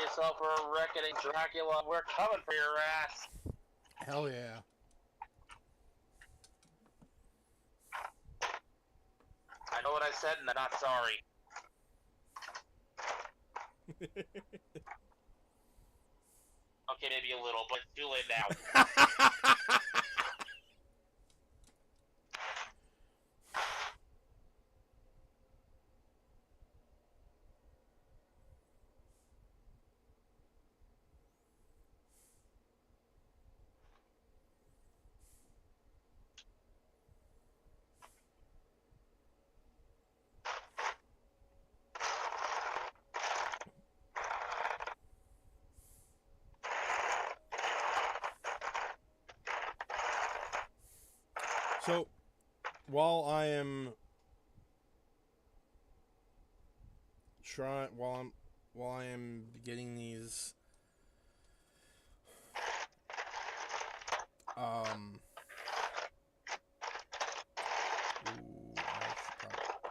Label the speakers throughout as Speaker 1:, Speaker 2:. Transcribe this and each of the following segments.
Speaker 1: yourself a reckoning, Dracula. We're coming for your ass.
Speaker 2: Hell yeah.
Speaker 1: I know what I said, and I'm not sorry. Okay, maybe a little, but it's too late now.
Speaker 2: So, while I am while I am getting these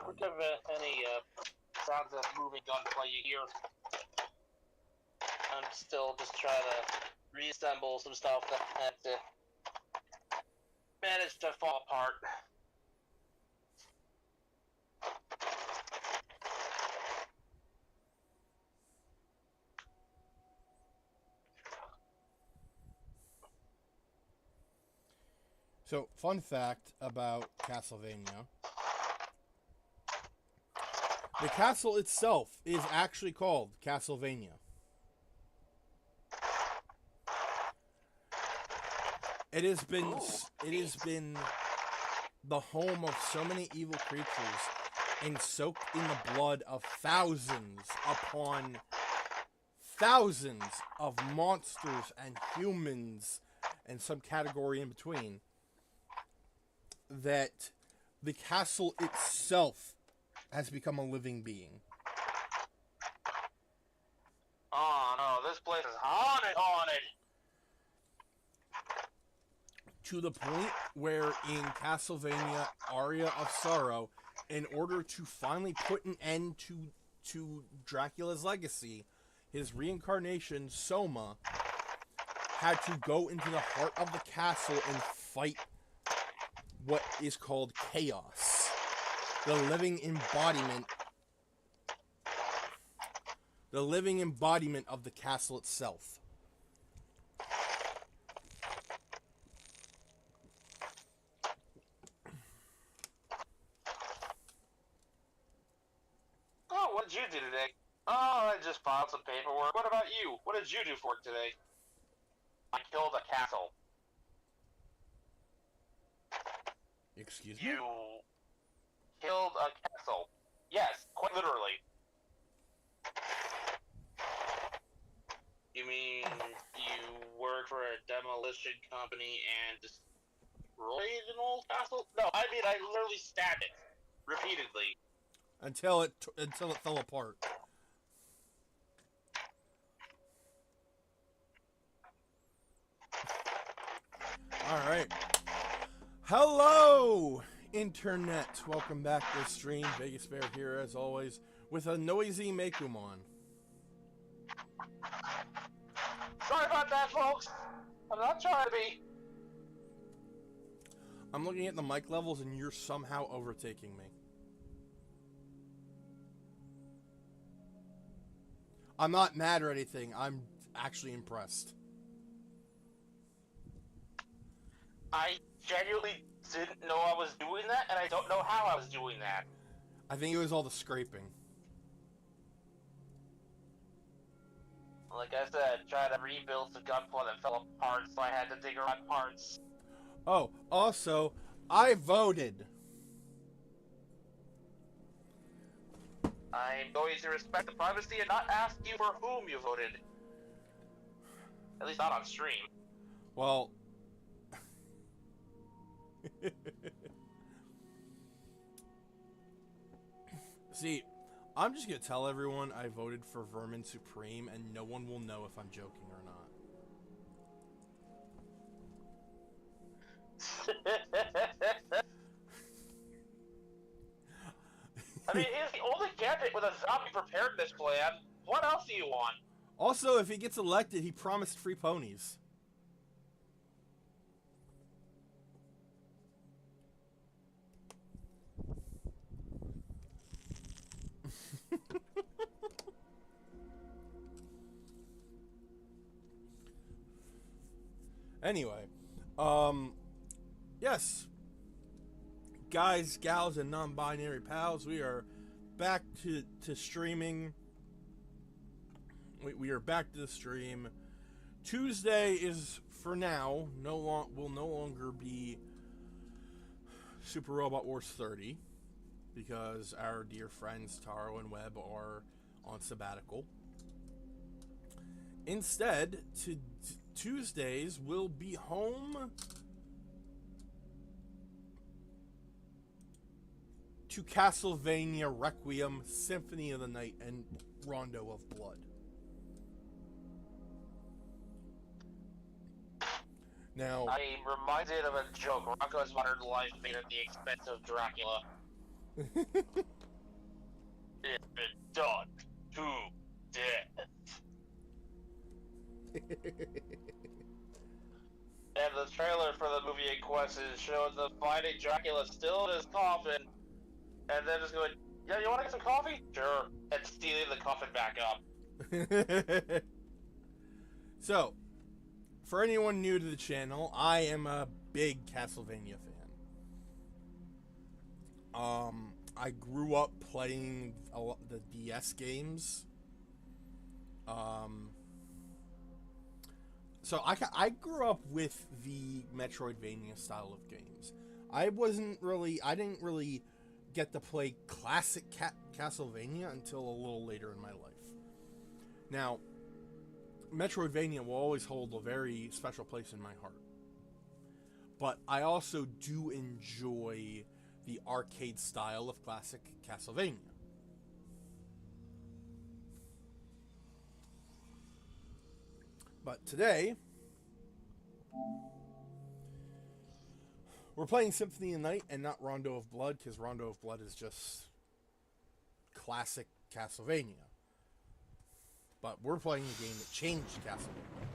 Speaker 1: Look at any sounds of moving gunplay you hear. I'm still just trying to reassemble some stuff that had to manage to fall apart.
Speaker 2: So, fun fact about Castlevania. The castle itself is actually called Castlevania. It has been the home of so many evil creatures and soaked in the blood of thousands upon thousands of monsters and humans and some category in between, that the castle itself has become a living being.
Speaker 1: Oh no, this place is haunted!
Speaker 2: To the point where in Castlevania Aria of Sorrow, in order to finally put an end to Dracula's legacy, his reincarnation, Soma, had to go into the heart of the castle and fight what is called Chaos, the living embodiment of the castle itself.
Speaker 1: Oh, what did you do today? Oh, I just filed some paperwork. What about you? What did you do for work today? I killed a castle.
Speaker 2: Excuse me?
Speaker 1: You killed a castle. Yes, quite literally. You mean you work for a demolition company and destroyed an old castle? No, I mean I literally stabbed it. Repeatedly.
Speaker 2: Until it fell apart. All right. Hello, Internet. Welcome back to the stream. Vegas Bear here, as always, with a noisy Mekumon.
Speaker 1: Sorry about that, folks. I'm not trying to be.
Speaker 2: I'm looking at the mic levels, and you're somehow overtaking me. I'm not mad or anything. I'm actually impressed.
Speaker 1: I genuinely didn't know I was doing that, and I don't know how I was doing that.
Speaker 2: I think it was all the scraping.
Speaker 1: Like I said, trying to rebuild the gunpla that fell apart, so I had to dig around parts.
Speaker 2: Oh, also, I voted.
Speaker 1: I'm going to respect the privacy and not ask you for whom you voted. At least not on stream.
Speaker 2: Well... See, I'm just gonna tell everyone I voted for Vermin Supreme, and no one will know if I'm joking or not.
Speaker 1: I mean, he's the only candidate with a zombie preparedness plan. What else do you want?
Speaker 2: Also, if he gets elected, he promised free ponies. Anyway, yes, guys, gals, and non-binary pals, we are back to streaming. We are back to the stream. Tuesday is, for now, will no longer be Super Robot Wars 30 because our dear friends Taro and Webb are on sabbatical. Instead, Tuesdays will be home to Castlevania, Requiem, Symphony of the Night, and Rondo of Blood. Now,
Speaker 1: I'm reminded of a joke. Rocco's Modern Life made at the expense of Dracula. It's been done to death. And the trailer for the movie in question shows them finding Dracula still in his coffin, and then just going, "Yeah, you want to get some coffee? Sure," and stealing the coffin back up.
Speaker 2: So, for anyone new to the channel, I am a big Castlevania fan. I grew up playing the DS games. So I grew up with the Metroidvania style of games. I didn't really get to play classic Castlevania until a little later in my life. Now, Metroidvania will always hold a very special place in my heart. But I also do enjoy the arcade style of classic Castlevania. But today, we're playing Symphony of the Night and not Rondo of Blood, because Rondo of Blood is just classic Castlevania. But we're playing a game that changed Castlevania.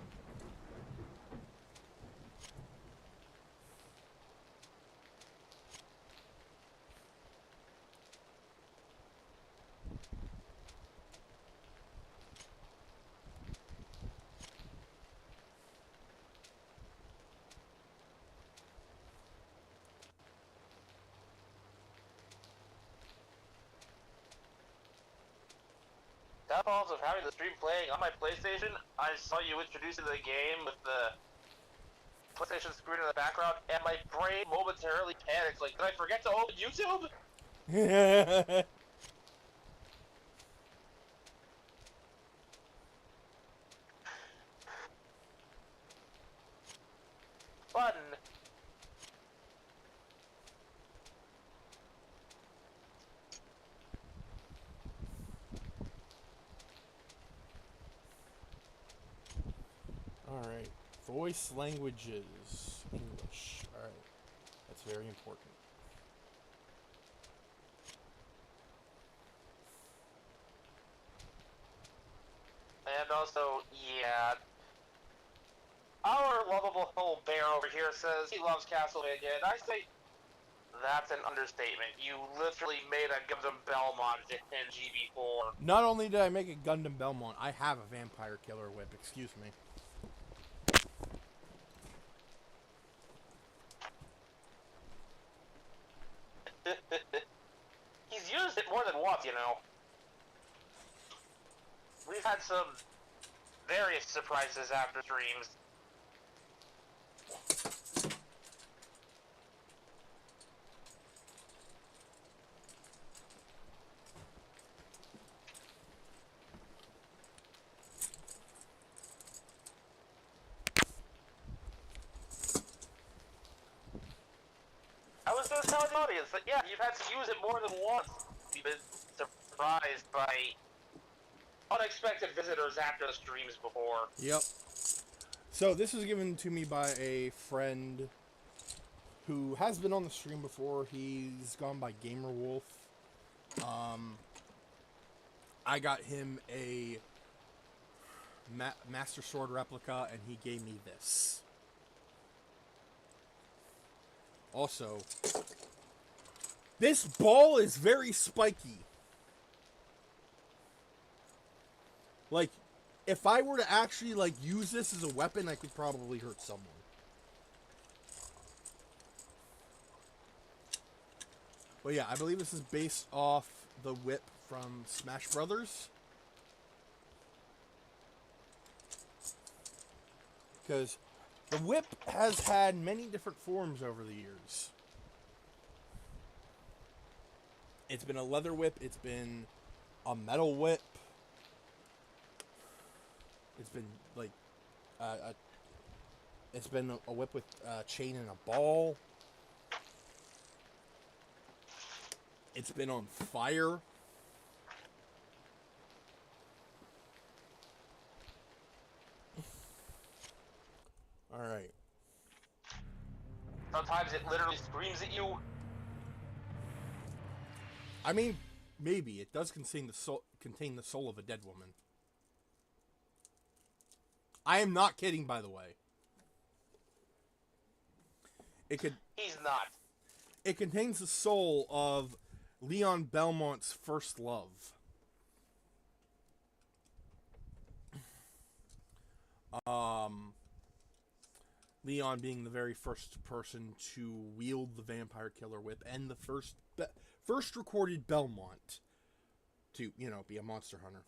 Speaker 1: Downfalls of having the stream playing on my PlayStation, I saw you introducing the game with the PlayStation screen in the background, and my brain momentarily panicked. Like, did I forget to open YouTube? Fun.
Speaker 2: Alright. Voice languages. English. Alright. That's very important.
Speaker 1: And also, yeah. Our lovable little bear over here says he loves Castlevania, and I say that's an understatement. You literally made a Gundam Belmont in GB4.
Speaker 2: Not only did I make a Gundam Belmont, I have a Vampire Killer Whip. Excuse me.
Speaker 1: He's used it more than once, you know. We've had some various surprises after streams. I was going to tell the audience that, yeah, you've had to use it more than once. You've been surprised by unexpected visitors after the streams before.
Speaker 2: Yep. So this was given to me by a friend who has been on the stream before. He's gone by Gamerwolf. I got him a Master Sword replica, and he gave me this. Also, this ball is very spiky. Like, if I were to actually, like, use this as a weapon, I could probably hurt someone. But yeah, I believe this is based off the whip from Smash Brothers. Because the whip has had many different forms over the years. It's been a leather whip. It's been a metal whip. It's been like it's been a whip with a chain and a ball. It's been on fire. All right.
Speaker 1: Sometimes it literally screams at you.
Speaker 2: I mean, maybe it does contain the soul of a dead woman. I am not kidding, by the way.
Speaker 1: He's not.
Speaker 2: It contains the soul of Leon Belmont's first love. Leon being the very first person to wield the vampire killer whip and the first recorded Belmont to, be a monster hunter.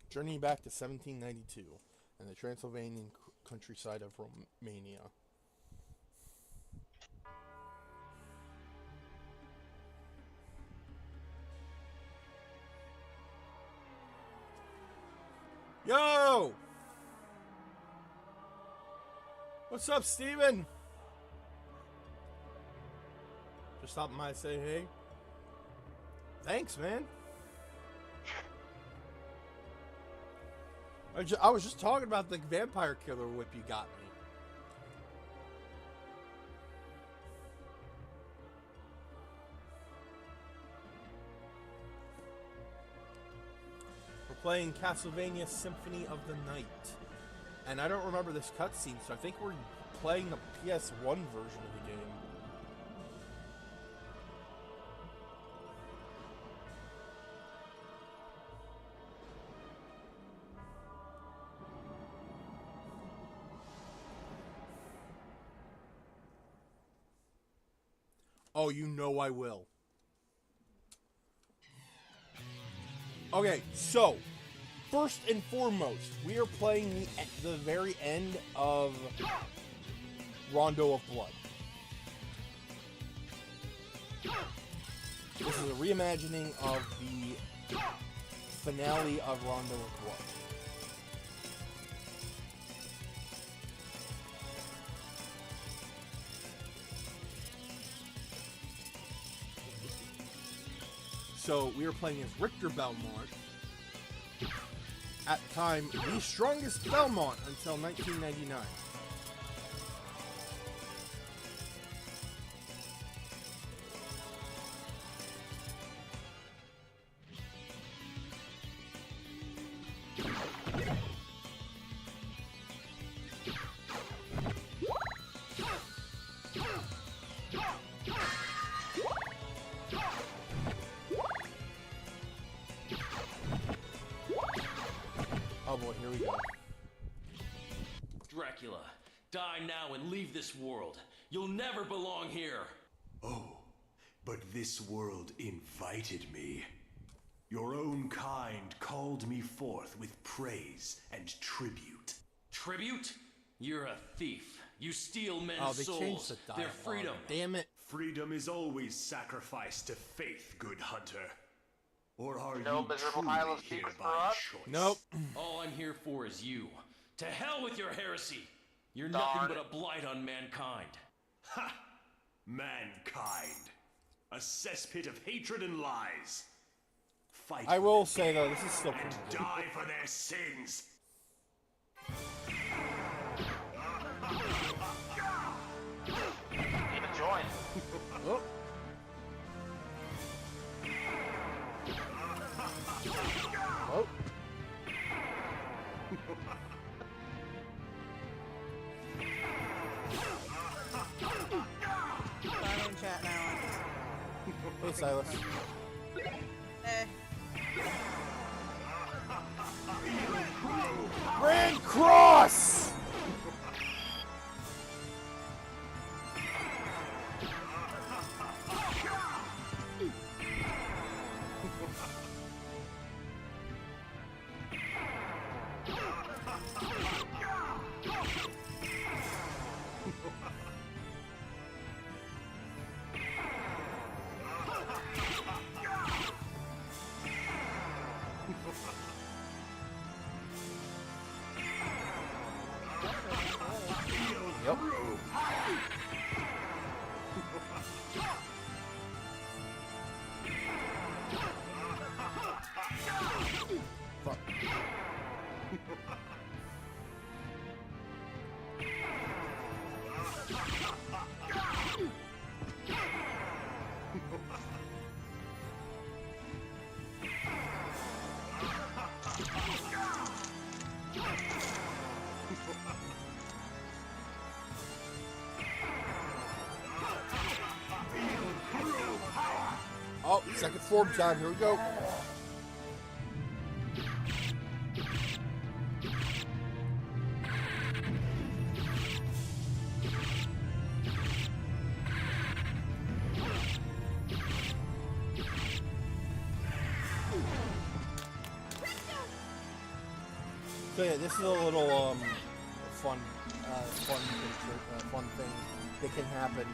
Speaker 2: Journey back to 1792 and the Transylvanian countryside of Romania. Yo! What's up, Steven? Just stopping by to say hey. Thanks, man. I was just talking about the vampire killer whip you got me. We're playing Castlevania Symphony of the Night. And I don't remember this cutscene, so I think we're playing the PS1 version of the game. Oh, you know I will. Okay, so first and foremost, we are playing the very end of Rondo of Blood. This is a reimagining of the finale of Rondo of Blood. So we are playing as Richter Belmont, at the time the strongest Belmont until 1999. Oh boy, here we go.
Speaker 3: Dracula, die now and leave this world. You'll never belong here.
Speaker 4: Oh, but this world invited me. Your own kind called me forth with praise and tribute.
Speaker 3: Tribute? You're a thief. You steal men's
Speaker 2: Oh, they
Speaker 3: souls,
Speaker 2: changed the
Speaker 3: their
Speaker 2: dialogue.
Speaker 3: freedom.
Speaker 2: Damn it.
Speaker 4: Freedom is always sacrificed to faith, good hunter. Or are
Speaker 1: No
Speaker 4: you
Speaker 1: miserable
Speaker 4: truly
Speaker 1: pile of
Speaker 4: here
Speaker 1: secrets
Speaker 4: by
Speaker 1: for us?
Speaker 4: choice?
Speaker 2: Nope.
Speaker 3: All I'm here for is you. To hell with your heresy. You're
Speaker 1: Darn.
Speaker 3: nothing but a blight on mankind.
Speaker 4: Ha! Mankind. A cesspit of hatred and lies. Fight
Speaker 2: I
Speaker 4: for
Speaker 2: will
Speaker 4: them
Speaker 2: say though, this is still
Speaker 4: and
Speaker 2: pretty good.
Speaker 4: die for their sins.
Speaker 1: Need a join.
Speaker 2: Oh. Oh.
Speaker 5: I'm in chat now.
Speaker 2: Hey, Silas.
Speaker 5: Eh.
Speaker 2: Grand Cross! Yep. Fuck. Oh, second form time. Here we go. So yeah, this is a little fun thing that can happen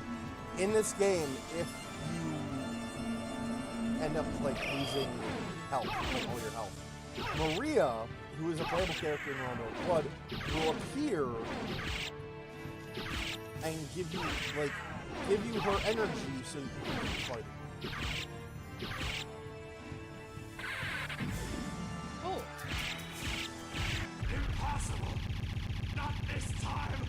Speaker 2: in this game if you end up like losing health, like all your health. Maria, who is a playable character in Rondo Blood, will appear and give you her energy so you can fight.
Speaker 5: Cool.
Speaker 4: Impossible! Not this time!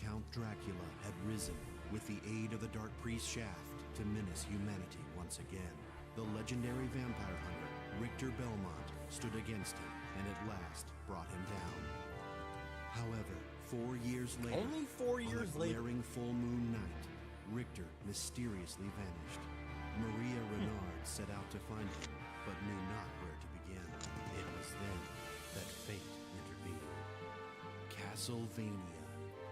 Speaker 6: Count Dracula had risen with the aid of the Dark Priest shaft to menace humanity once again. The legendary vampire hunter, Richter Belmont, stood against him and at last brought him down. However, 4 years later,
Speaker 2: Only 4 years
Speaker 6: on a
Speaker 2: later.
Speaker 6: glaring full moon night, Richter mysteriously vanished. Maria Renard set out to find him, but knew not where to begin. It was then that fate intervened. Castlevania,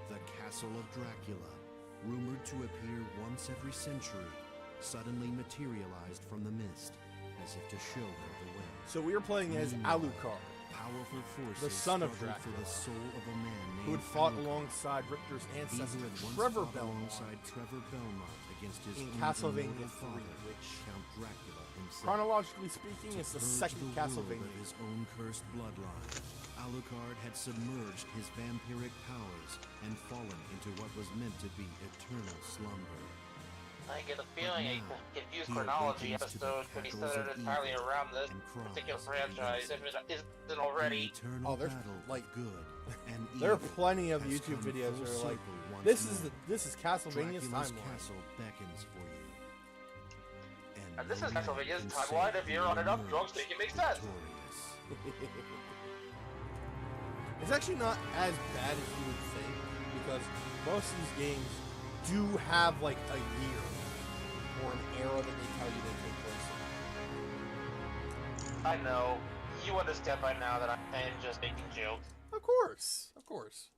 Speaker 6: the Castle of Dracula, rumored to appear once every century, suddenly materialized from the mist, as if to show her the way.
Speaker 2: So we were playing as Alucard,
Speaker 6: Powerful forces
Speaker 2: the son of
Speaker 6: struggled for
Speaker 2: Dracula,
Speaker 6: the soul of a man named
Speaker 2: who had fought
Speaker 6: Alucard.
Speaker 2: alongside Richter's
Speaker 6: He
Speaker 2: ancestor
Speaker 6: who had once
Speaker 2: Trevor
Speaker 6: fought
Speaker 2: Belmont
Speaker 6: alongside Trevor Belmont against his
Speaker 2: in
Speaker 6: own
Speaker 2: Castlevania
Speaker 6: immortal
Speaker 2: 3,
Speaker 6: father,
Speaker 2: which,
Speaker 6: Count Dracula himself.
Speaker 2: chronologically speaking, is the
Speaker 6: Purge
Speaker 2: second
Speaker 6: the world
Speaker 2: Castlevania.
Speaker 6: of his own cursed bloodline, Alucard had submerged his vampiric powers and fallen into what was meant to be eternal slumber.
Speaker 1: I get a feeling a
Speaker 6: now,
Speaker 1: confused
Speaker 6: he
Speaker 1: chronology
Speaker 6: awakens to the
Speaker 1: episode could be
Speaker 6: cackles
Speaker 1: centered
Speaker 6: of
Speaker 1: entirely
Speaker 6: evil
Speaker 1: around this
Speaker 6: and cries
Speaker 1: particular
Speaker 6: of the
Speaker 1: franchise, if
Speaker 6: innocent.
Speaker 1: it isn't
Speaker 6: The
Speaker 1: already.
Speaker 6: eternal
Speaker 2: Oh, there's,
Speaker 6: battle
Speaker 2: like,
Speaker 6: of good and
Speaker 2: there are
Speaker 6: evil
Speaker 2: plenty of
Speaker 6: has
Speaker 2: YouTube
Speaker 6: come
Speaker 2: videos
Speaker 6: full
Speaker 2: that are like,
Speaker 6: circle once more.
Speaker 2: this is Castlevania's
Speaker 6: Dracula's
Speaker 2: timeline.
Speaker 6: castle beckons for you.
Speaker 1: And this is
Speaker 6: no man
Speaker 1: Castlevania's
Speaker 6: can
Speaker 1: timeline
Speaker 6: save
Speaker 1: if you're on
Speaker 6: who
Speaker 1: enough drugs
Speaker 6: emerged
Speaker 1: to make it make sense.
Speaker 6: victorious.
Speaker 2: It's actually not as bad as you would think, because most of these games do have like a year or an era that they tell you they take place in.
Speaker 1: I know. You understand by now that I'm just making jokes.
Speaker 2: Of course, of course.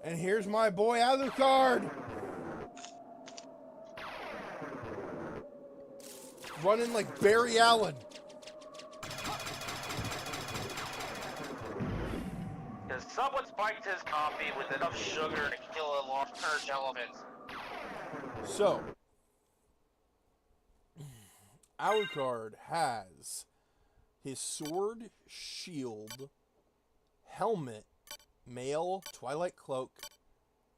Speaker 2: And here's my boy Alucard! Running like Barry Allen.
Speaker 1: Because some Someone spiked his coffee with enough sugar to kill a large elephant.
Speaker 2: So, Alucard has his sword, shield, helmet, mail, twilight cloak,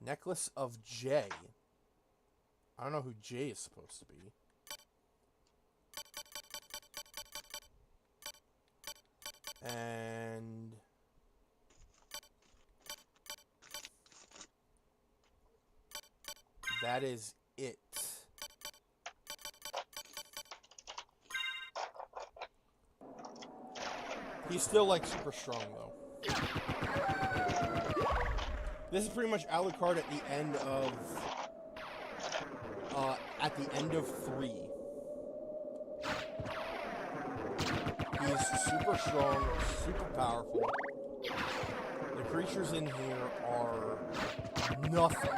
Speaker 2: necklace of J. I don't know who J is supposed to be. And that is it. He's still like super strong though. This is pretty much Alucard at the end of 3. He's super strong, super powerful. The creatures in here are nothing.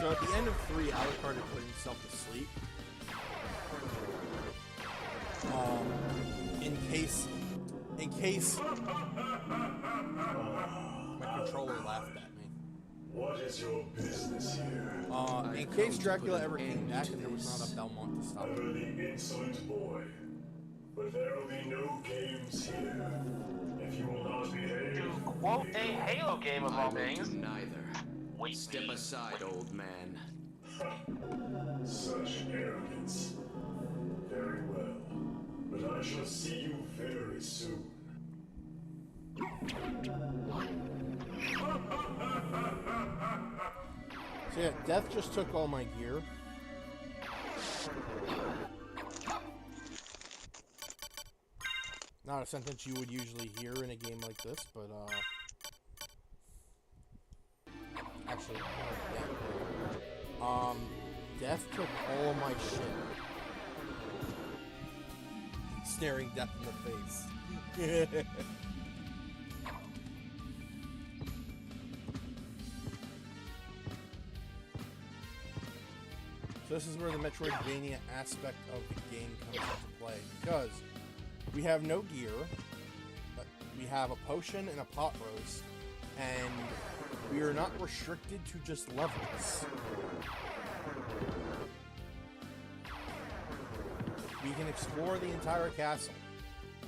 Speaker 2: So at the end of 3, Alucard had put himself to sleep. In case my controller laughed at me.
Speaker 4: What is your business here?
Speaker 2: In case Dracula ever came back and there was not a Belmont to stop him.
Speaker 4: Utterly insolent boy. But there will be no games here. If you will not behave.
Speaker 1: To quote a Halo game of all things.
Speaker 3: Neither.
Speaker 1: Wait,
Speaker 3: Step aside, old man.
Speaker 4: Such arrogance. Very well. But I shall see you very soon.
Speaker 2: So yeah, Death just took all my gear. Not a sentence you would usually hear in a game like this, but actually, yeah. Death took all of my shit. Staring Death in the face. So this is where the Metroidvania aspect of the game comes into play, because we have no gear, but we have a potion and a pot roast, and we are not restricted to just levels. We can explore the entire castle,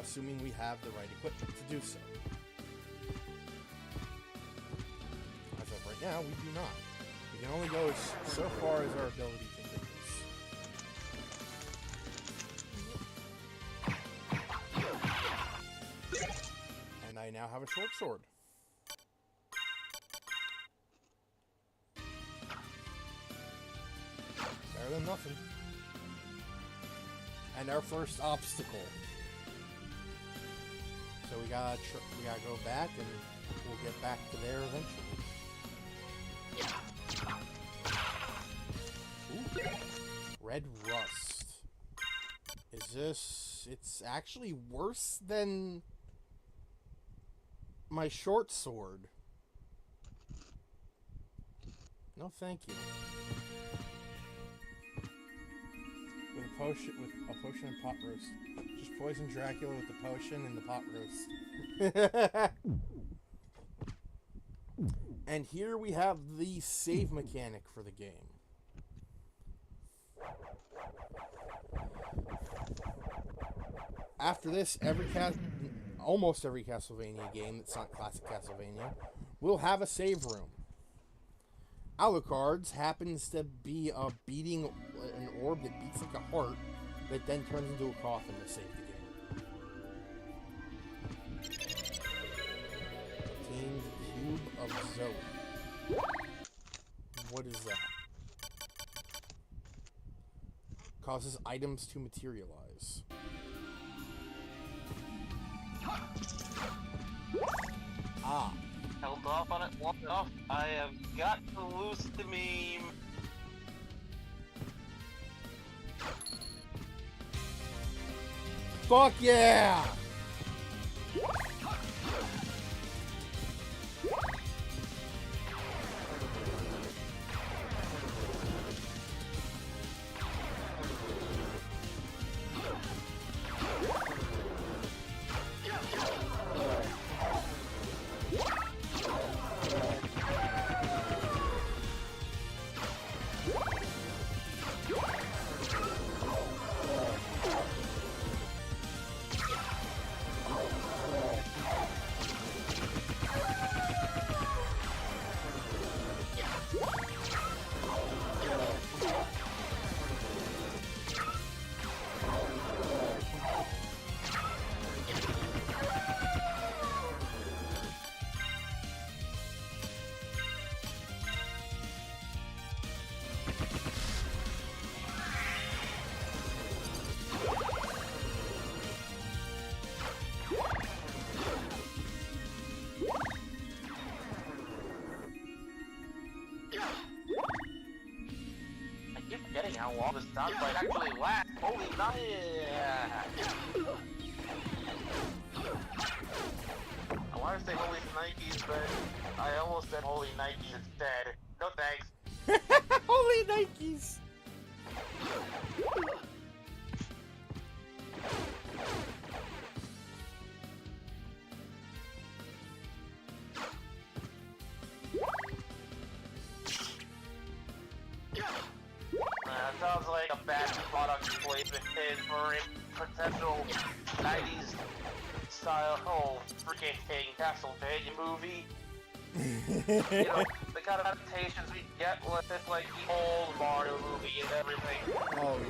Speaker 2: assuming we have the right equipment to do so. As of right now, we do not. We can only go so far as our ability can take us. And I now have a short sword. Better than nothing. And our first obstacle. So we gotta go back, and we'll get back to there eventually. Ooh. Red rust. Is this... It's actually worse than my short sword. No, thank you. With a potion and pot roast. Just poison Dracula with the potion and the pot roast. And here we have the save mechanic for the game. After this, almost every Castlevania game that's not classic Castlevania will have a save room. Alucard's happens to be an orb that beats like a heart that then turns into a coffin to save the game. Obtained Cube of Zoe. What is that? Causes items to materialize. Ah.
Speaker 1: Held off on it long enough. I have got to loose the meme.
Speaker 2: Fuck yeah!
Speaker 1: Forgetting how long this dog fight actually lasts. Holy night! I want to say holy Nikes, but I almost said holy Nikes instead. No thanks.
Speaker 2: Holy Nikes!
Speaker 1: Sounds like a bad product placement for a potential 90s style freaking Castlevania movie. You know, the kind of adaptations we get with this, like the old Mario movie and everything.
Speaker 2: Oh yeah.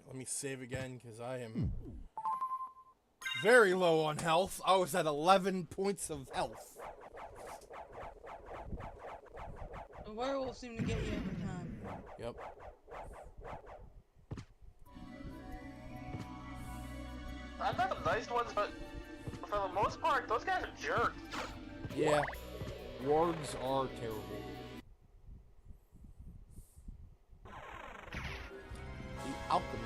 Speaker 2: Let me save again because I am very low on health. I was at 11 points of health.
Speaker 5: The werewolves seem to get you every time.
Speaker 2: Yep.
Speaker 1: I've got some nice ones, but for the most part, those guys are jerks.
Speaker 2: Yeah. Wargs are terrible. The alchemy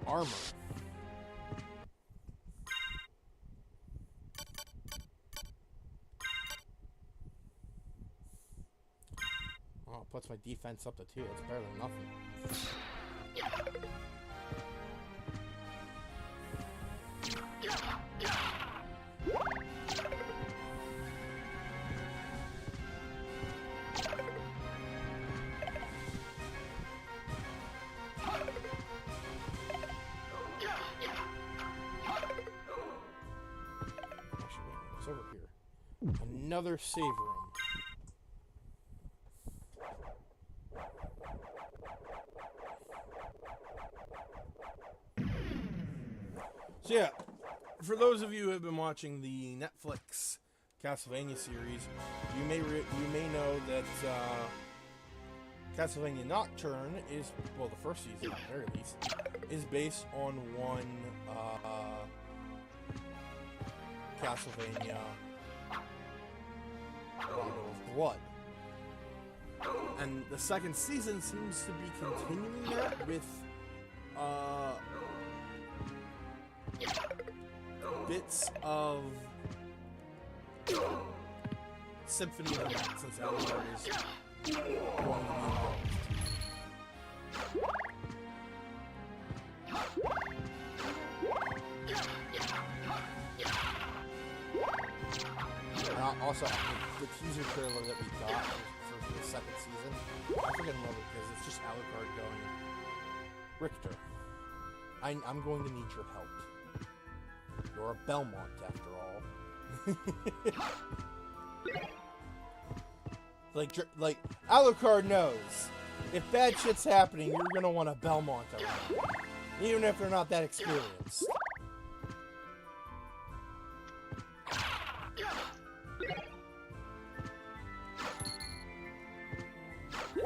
Speaker 2: armor. Oh, it puts my defense up to 2. That's better than nothing. another save room. So yeah, for those of you who have been watching the Netflix Castlevania series, you may know that Castlevania Nocturne is, well, the first season at the very least, is based on one Castlevania Rondo of Blood. And the second season seems to be continuing that with bits of Symphony of the Night, since Alucard is going to be involved. Also, the teaser trailer that we got for the second season, I freaking love it because it's just Alucard going, Richter, I'm going to need your help. You're a Belmont, after all. like Alucard knows, if bad shit's happening, you're gonna want a Belmont around, even if they're not that experienced.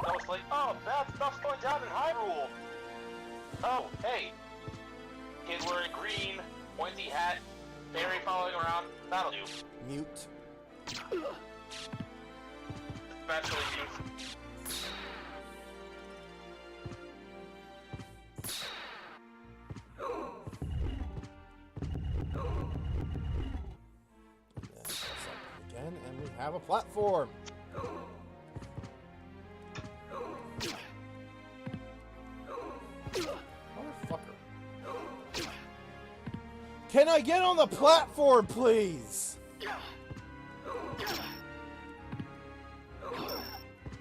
Speaker 1: I was like, oh, bad stuff's going down in Hyrule. Oh, hey. Kid wearing green, pointy hat, fairy following around. That'll do.
Speaker 2: Mute.
Speaker 1: Especially mute.
Speaker 2: Again, and we have a platform. Motherfucker. Can I get on the platform, please?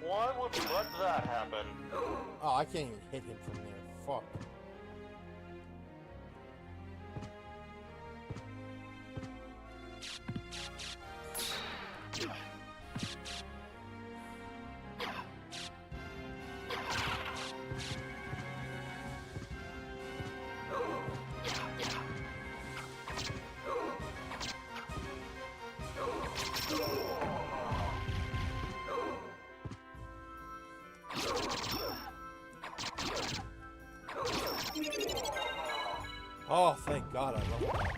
Speaker 1: Why would we let that happen?
Speaker 2: Oh, I can't even hit him from there. Fuck. Oh, thank God, I love that.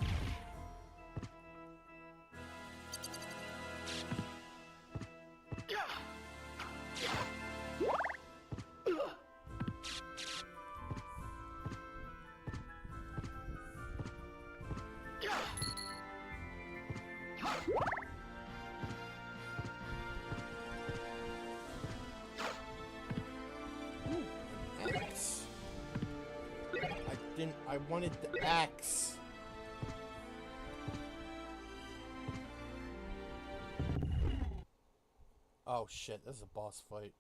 Speaker 2: I wanted the axe. Oh shit, this is a boss fight.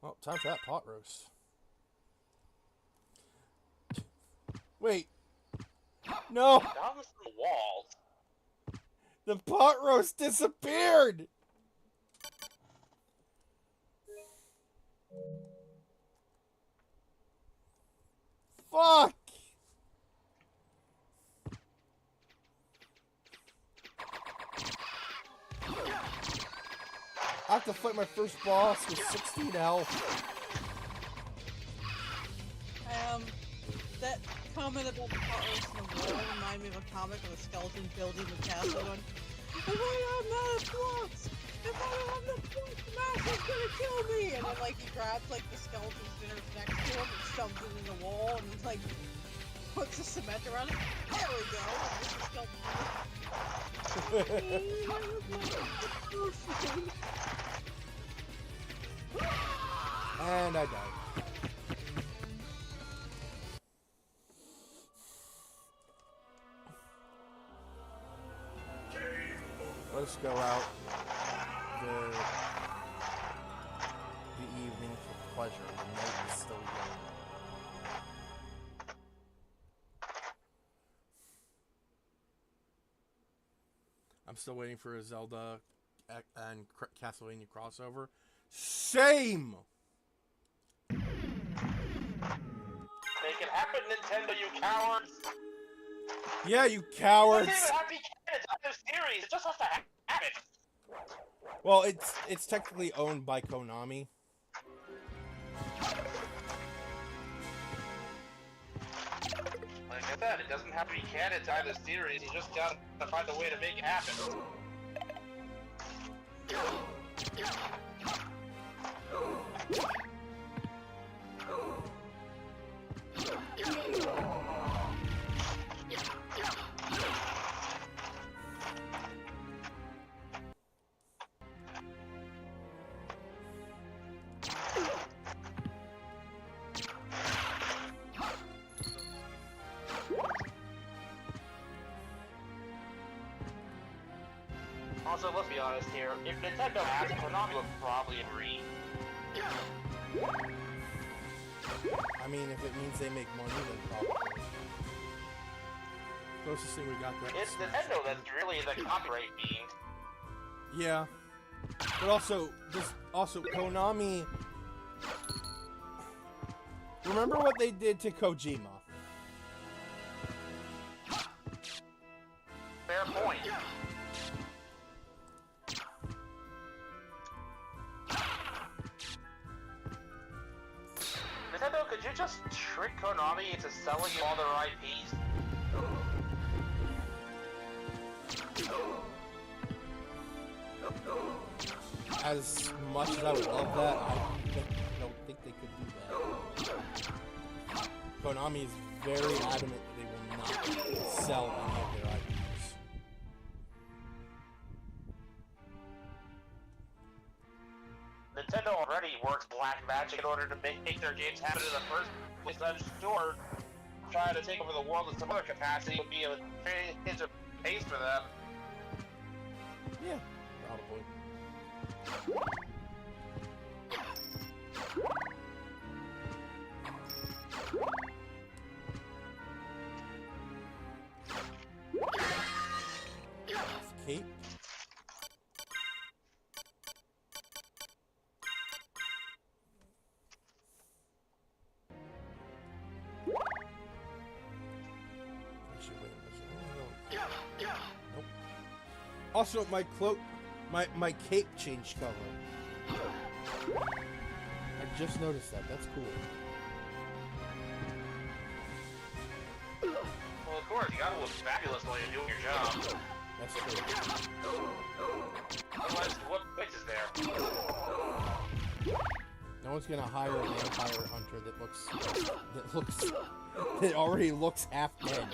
Speaker 2: Well, time for that pot roast. Wait. No!
Speaker 1: Down the wall.
Speaker 2: The pot roast disappeared! Fuck! I have to fight my first boss with 16 health.
Speaker 5: That comment about the pot roast in the wall reminded me of a comic of a skeleton building the castle one. If I am not a flux! If I am the flux, the master's gonna kill me! And then like he grabs like the skeleton's dinner next to him and shoves it in the wall and he's like puts the cement around it. There we go!
Speaker 2: And I died. Let's go out the evening for pleasure. The night is still young. I'm still waiting for a Zelda and Castlevania crossover. Same!
Speaker 1: Make it happen, Nintendo, you cowards!
Speaker 2: Yeah, you
Speaker 1: It
Speaker 2: cowards!
Speaker 1: doesn't even have to be canon, it's other series, it just has to have it!
Speaker 2: Well, it's technically owned by Konami.
Speaker 1: Like I said, it doesn't have to be canon to either series, you just gotta find a way to make it happen. Also, let's be honest here, if Nintendo has it, Konami would probably agree.
Speaker 2: I mean, if it means they make money, then probably. Closest thing we got that.
Speaker 1: It's Nintendo that's really the copyright being.
Speaker 2: Yeah, but also Konami. Remember what they did to Kojima?
Speaker 1: Fair point. Nintendo, could you just trick Konami into selling you all their IPs?
Speaker 2: As much as I would love that, I don't think they could do that. Konami is very adamant that they will not sell any of their IPs.
Speaker 1: Nintendo already works black magic in order to make their games happen in the first place. I'm sure trying to take over the world in some other capacity would be a change of pace for them.
Speaker 2: Yeah, probably. Cape. Actually, wait a minute. Nope. Also, my cloak, my cape changed color. I just noticed that. That's cool.
Speaker 1: Well, of course, you gotta look fabulous while you're doing your job.
Speaker 2: That's true.
Speaker 1: Otherwise, what point is there?
Speaker 2: No one's gonna hire a vampire hunter that already looks half dead.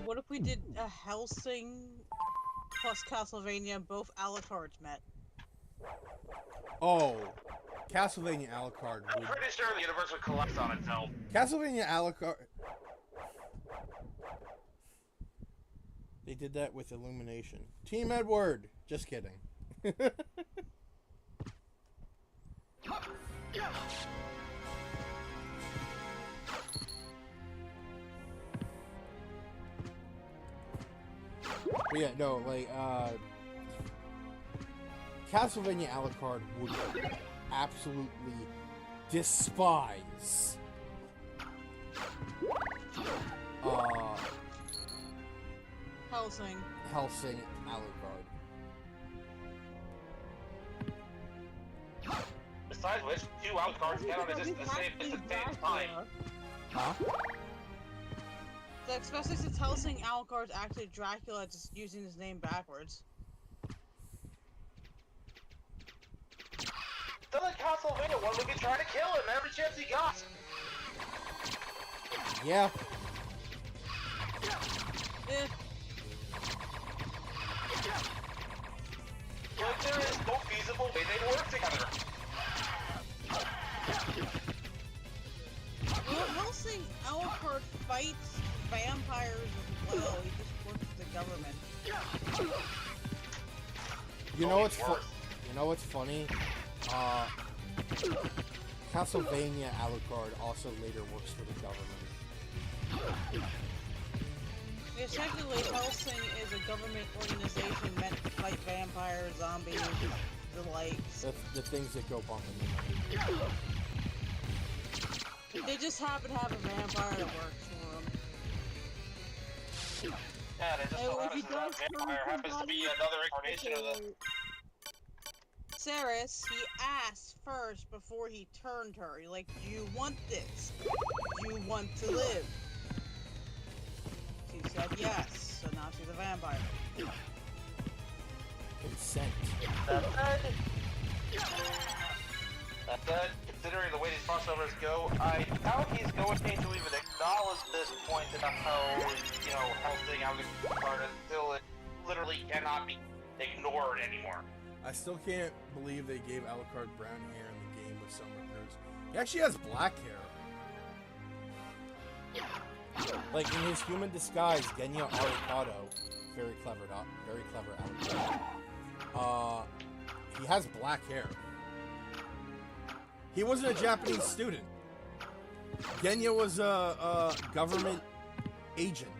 Speaker 5: What if we did a Hellsing plus Castlevania, both Alucards met?
Speaker 2: Oh, Castlevania Alucard
Speaker 1: I'm
Speaker 2: would...
Speaker 1: pretty sure the universe would collapse on itself.
Speaker 2: Castlevania Alucard... They did that with Illumination. Team Edward! Just kidding. But yeah, no, like, Castlevania Alucard would absolutely despise
Speaker 5: Hellsing
Speaker 2: Alucard.
Speaker 1: Besides which, two Alucards cannot exist at the same time.
Speaker 2: Huh?
Speaker 5: So especially since Hellsing Alucard's actually Dracula, just using his name backwards.
Speaker 1: Still in Castlevania, one would be trying to kill him every chance he got.
Speaker 2: Yeah.
Speaker 1: Like, there is no feasible way they'd work together.
Speaker 5: Helsing Alucard fights vampires as well. He just works for the government.
Speaker 2: You know what's You know what's funny? Castlevania Alucard also later works for the government.
Speaker 5: Yeah, technically, Helsing is a government organization meant to fight vampires, zombies, the likes.
Speaker 2: The things that go bump in the night.
Speaker 5: They just happen to have a vampire that works for them.
Speaker 1: Yeah, they just so happens that vampire happens to be another incarnation of the...
Speaker 5: Ceres, he asked first before he turned her. He like, do you want this? Do you want to live? She said yes, so now she's a vampire.
Speaker 2: Consent.
Speaker 1: That said, considering the way these crossovers go, I doubt he's going to even acknowledge this point about how, you know, Helsing Alucard until it literally cannot be ignored anymore.
Speaker 2: I still can't believe they gave Alucard brown hair in the game with Summer Cruz. He actually has black hair. Like in his human disguise, Genya Arikado, very clever Alucard. He has black hair. He wasn't a Japanese student. Genya was a government agent.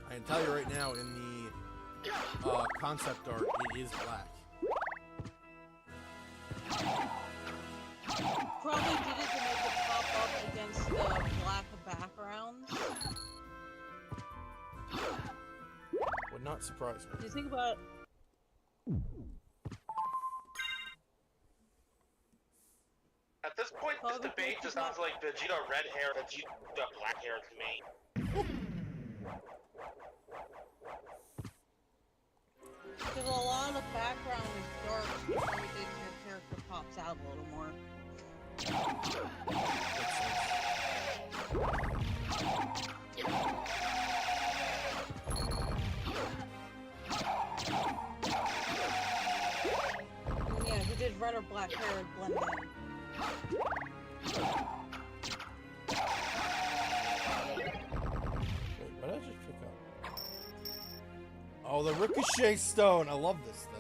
Speaker 2: I can tell you right now, in the concept art, it is black.
Speaker 5: Probably did it to make it pop up against the black backgrounds.
Speaker 2: Would not surprise me.
Speaker 5: Do you think about
Speaker 1: At this point, this debate just sounds like Vegeta red hair, Vegeta black hair to me.
Speaker 5: Because a lot of the background is dark, so it probably thinks your character pops out a little more. Yeah, if you did red or black hair, it'd blend in.
Speaker 2: Wait, what did I just pick up? Oh, the Ricochet Stone! I love this thing.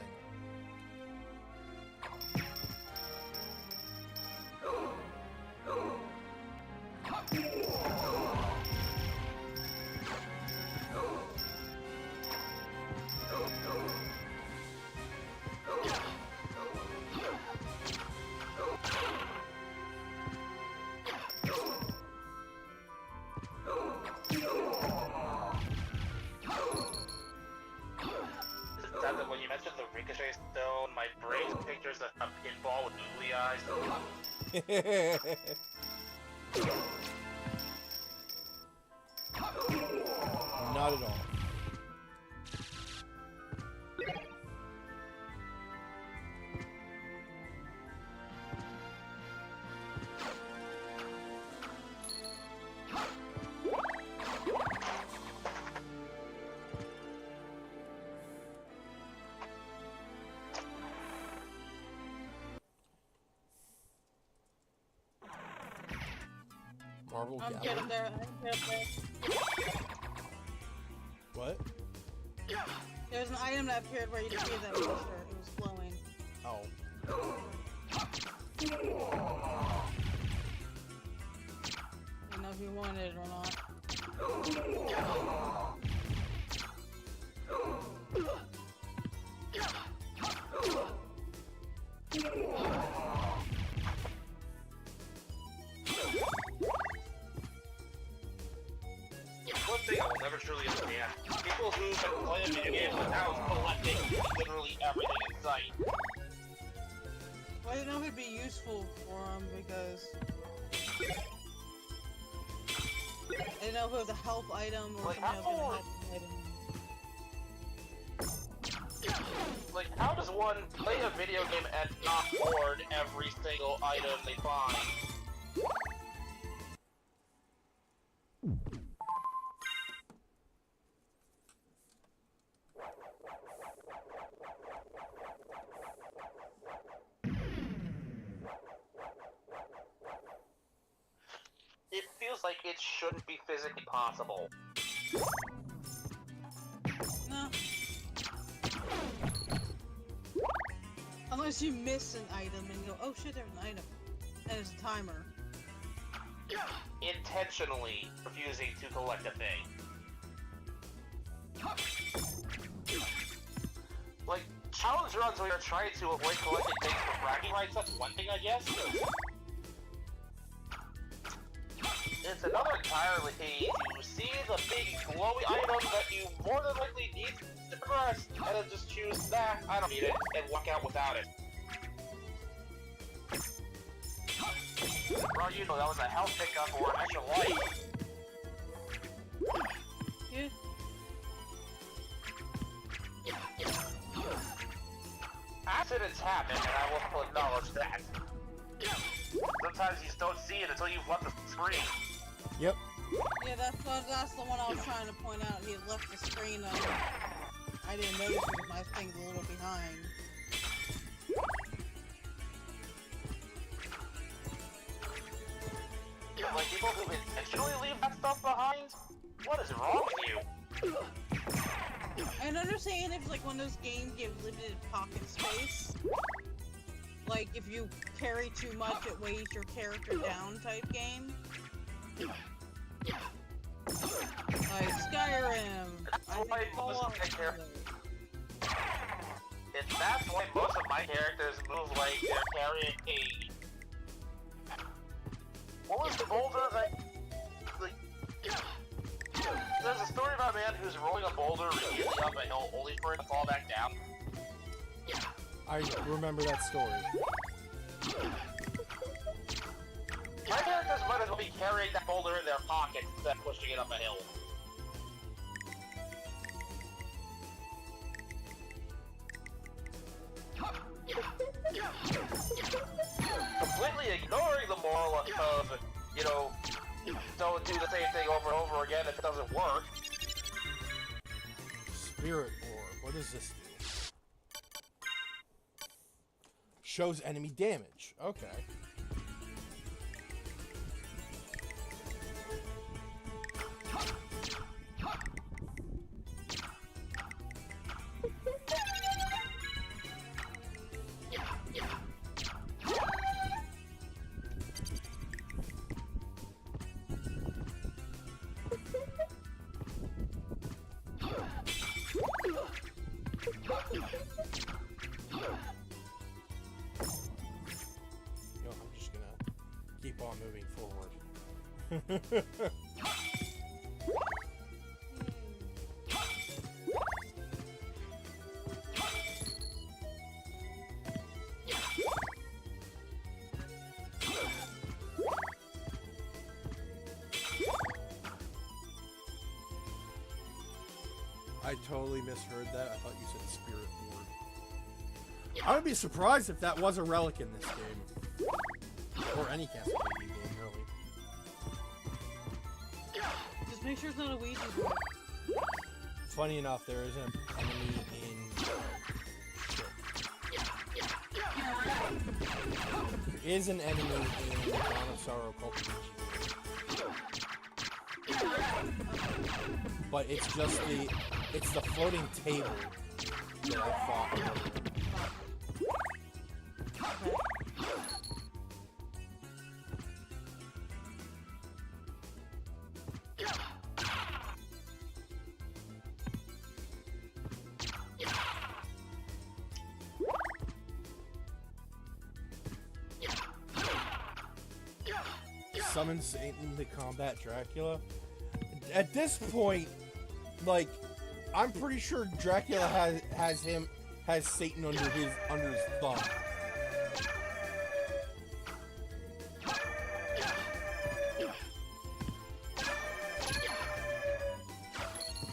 Speaker 1: When you mentioned the Ricochet Stone, my brain pictures a pinball with googly eyes.
Speaker 2: Not at all. Marvel
Speaker 5: I'm
Speaker 2: Gallery?
Speaker 5: getting there. I'm getting there.
Speaker 2: What?
Speaker 5: There's an item that appeared where you could see that poster. It was glowing.
Speaker 2: Oh.
Speaker 5: I don't know if you wanted it or not.
Speaker 1: One thing I will never truly understand: people who have played video games without collecting literally everything in sight.
Speaker 5: Well, I didn't know if it'd be useful for him because I didn't know if it was a help item or
Speaker 1: Like,
Speaker 5: something else was a
Speaker 1: how-
Speaker 5: help item.
Speaker 1: anyone play a video game and not hoard every single item they find. It feels like it shouldn't be physically possible.
Speaker 5: No. Unless you miss an item and go, oh shit, there's an item. And it's a timer.
Speaker 1: Intentionally refusing to collect a thing. Like, challenge runs where you're trying to avoid collecting things for bragging rights, that's one thing, I guess. It's another entirely to see the big glowy item that you more than likely need to progress, and then just choose, nah, I don't need it, and walk out without it. Bro, you know that was a health pickup or an extra life.
Speaker 5: Yeah.
Speaker 1: Accidents happen, and I will acknowledge that. Sometimes you just don't see it until you've left the screen.
Speaker 2: Yep.
Speaker 5: Yeah, that's the one I was trying to point out. He had left the screen on. I didn't notice because my thing's a little behind.
Speaker 1: Like people who intentionally leave that stuff behind? What is wrong with you?
Speaker 5: I understand if like one of those games give limited pocket space. Like if you carry too much, it weighs your character down type game. Like Skyrim.
Speaker 1: That's why that's why most of my characters move like they're carrying a... What was the boulder that... Like... There's a story about a man who's rolling a boulder repeatedly up a hill only for it to fall back down.
Speaker 2: I remember that story.
Speaker 1: My characters might as well be carrying that boulder in their pockets instead of pushing it up a hill. Completely ignoring the moral of, you know, don't do the same thing over and over again if it doesn't work.
Speaker 2: Spirit Orb. What does this do? Shows enemy damage. Okay. Yo, I'm just gonna keep on moving forward. I totally misheard that. I thought you said Spirit Ward. I would be surprised if that was a relic in this game. Or any Castlevania game, really.
Speaker 5: Just make sure it's not a Ouija board.
Speaker 2: Funny enough, there is an enemy in... There is an enemy in Dawn of Sorrow called the Ouija board. But it's just it's the floating table that I fought. Summon Satan to combat Dracula. At this point, like, I'm pretty sure Dracula has Satan under his thumb.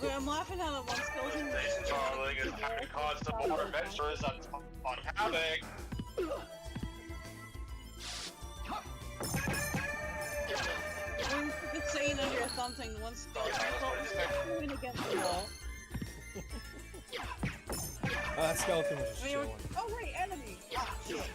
Speaker 5: Wait, I'm laughing at it one skeleton.
Speaker 1: This darling is having caused some more adventurers on havoc.
Speaker 5: When the saying under your something, one skeleton against the wall.
Speaker 2: That skeleton was just chilling.
Speaker 5: Oh wait, enemy! Ah, shit.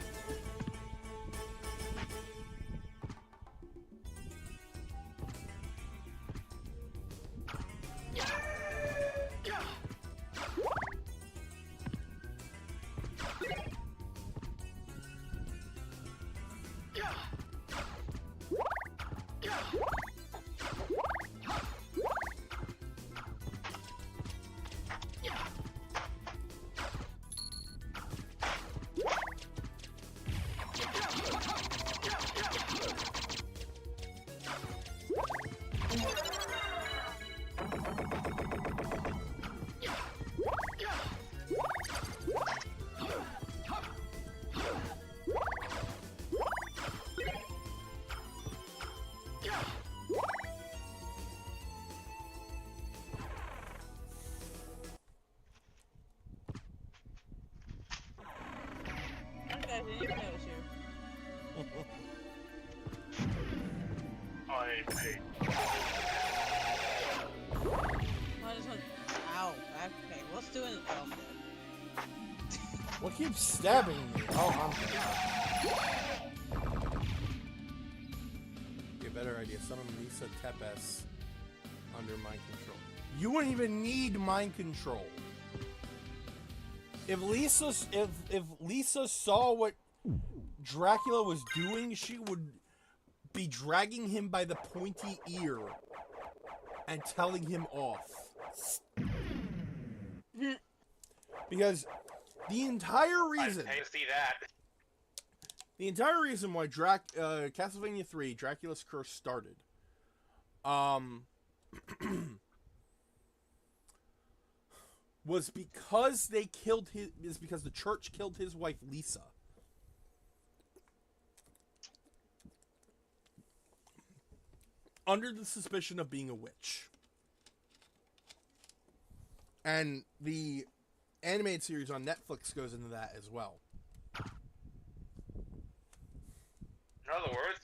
Speaker 5: I didn't even notice you.
Speaker 1: I hate.
Speaker 5: I just went, ow. Okay, what's doing it? Oh, I'm dead.
Speaker 2: What keeps stabbing me? Oh, I'm dead. Get a better idea. Summon Lisa Tepes under mind control. You wouldn't even need mind control. If Lisa saw what Dracula was doing, she would be dragging him by the pointy ear and telling him off. Because the entire reason
Speaker 1: I hate to see that.
Speaker 2: the entire reason why Castlevania 3 Dracula's Curse started was because because the church killed his wife Lisa. Under the suspicion of being a witch. And the animated series on Netflix goes into that as well.
Speaker 1: In other words,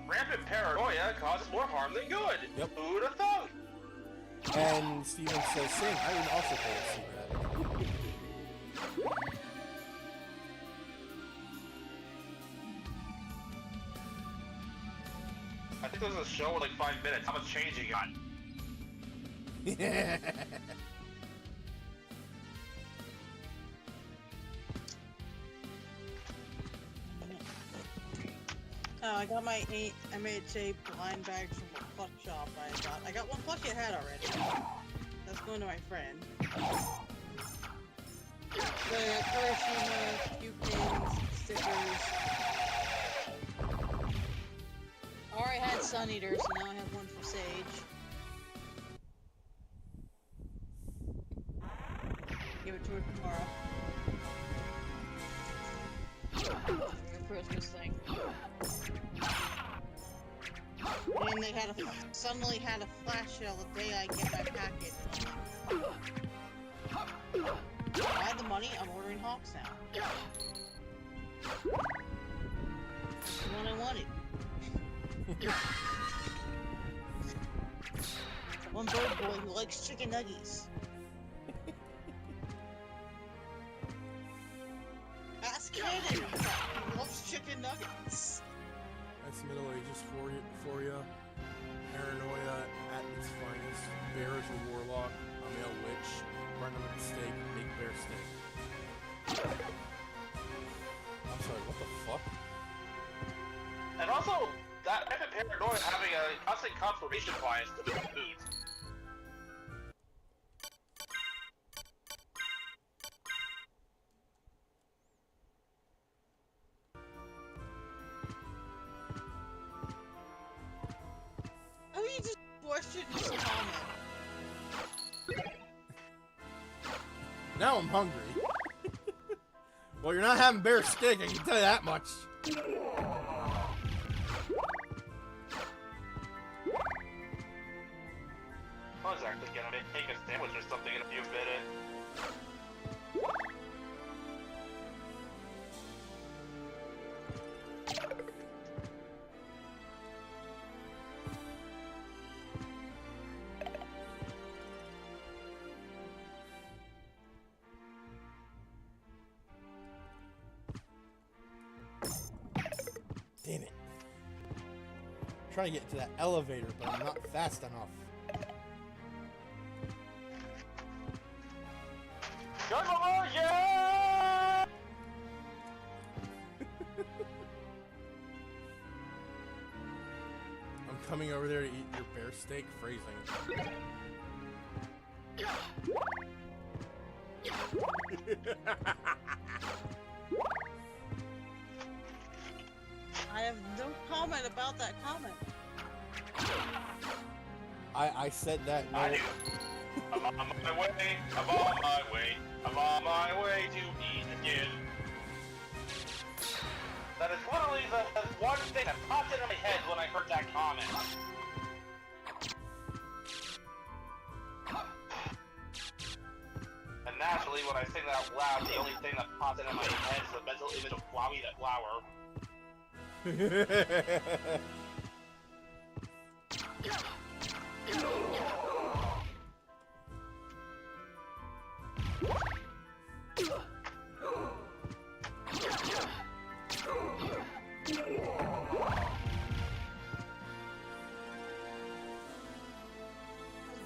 Speaker 1: rampant paranoia causes more harm than good.
Speaker 2: Yep.
Speaker 1: Who'd have thought?
Speaker 2: And Steven says, same, I would also play a secret.
Speaker 1: I think there's a show with like 5 minutes. How much change you got?
Speaker 2: Yeah.
Speaker 5: Oh, I got my MHA blind bags from the plush shop I got one plushie I had already. That's going to my friend. So I got Hiroshima, a few pins, stickers. I already had Sun Eater, so now I have one for Sage. Give it to her tomorrow. Your Christmas thing. And they had suddenly had a flash sale the day I get my package. I had the money, I'm ordering Hawks now. That's the one I wanted. One bird boy who likes chicken nuggies. Ask Cannon! He loves chicken nuggets.
Speaker 2: That's Middle Ages for you. Paranoia at its finest. Bear is a warlock, a male witch, random at the stake, big bear steak. I'm sorry, what the fuck?
Speaker 1: And also, that rampant paranoia having a constant confirmation bias to the foods.
Speaker 5: How you just questioned his comment?
Speaker 2: Now I'm hungry. Well, you're not having bear steak, I can tell you that much.
Speaker 1: Oh, was actually gonna make a sandwich or something in a few minutes.
Speaker 2: Damn it. I'm trying to get to that elevator, but I'm not fast enough.
Speaker 1: Go, yeah!
Speaker 2: I'm coming over there to eat your bear steak, phrasing.
Speaker 5: I have no comment about that comment.
Speaker 2: I said that. No.
Speaker 1: I do. I'm on my way. I'm on my way. I'm on my way to eat again. That is literally the one thing that popped into my head when I heard that comment. And naturally, when I sing that out loud, the only thing that pops into my head is the mental image of Flowey the Flower.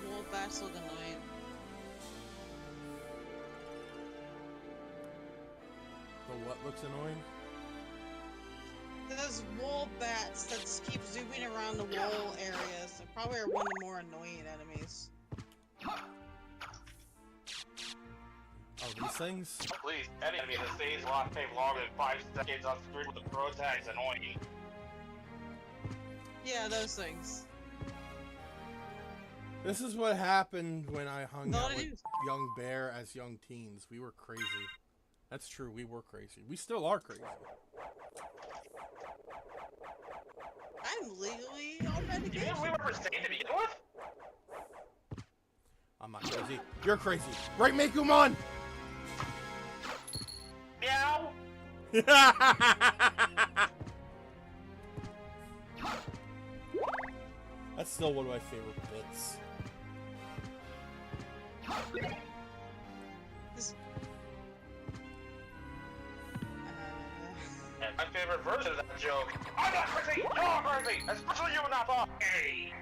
Speaker 5: Woolbats look annoying.
Speaker 2: The what looks annoying?
Speaker 5: Those woolbats that just keep zooming around the wool areas. They probably are one of the more annoying enemies.
Speaker 2: Oh, these things?
Speaker 1: Please, any enemy that stays locked longer than 5 seconds on screen with the pro tag is annoying.
Speaker 5: Yeah, those things.
Speaker 2: This is what happened when I hung
Speaker 5: No,
Speaker 2: out
Speaker 5: it
Speaker 2: with
Speaker 5: is.
Speaker 2: young Bear as young teens. We were crazy. That's true, we were crazy. We still are crazy.
Speaker 5: I'm legally on
Speaker 1: You
Speaker 5: medication.
Speaker 1: think we were insane to begin with?
Speaker 2: I'm not crazy. You're crazy. Right, Mekumon?
Speaker 1: Meow!
Speaker 2: That's still one of my favorite bits.
Speaker 5: This-
Speaker 1: And my favorite version of that joke. I'm not crazy! You're crazy! Especially you, Nappa! Hey!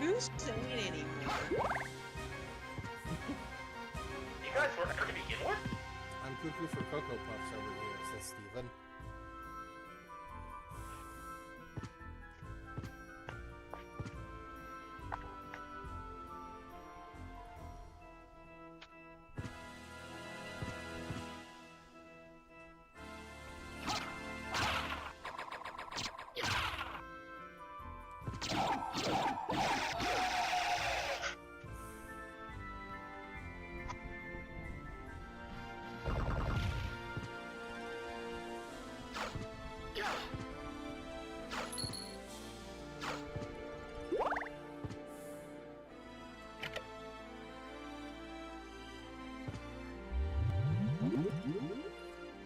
Speaker 5: Who's saying anymore?
Speaker 1: You guys were there to begin with?
Speaker 2: I'm cuckoo for Cocoa Puffs over here, says Steven.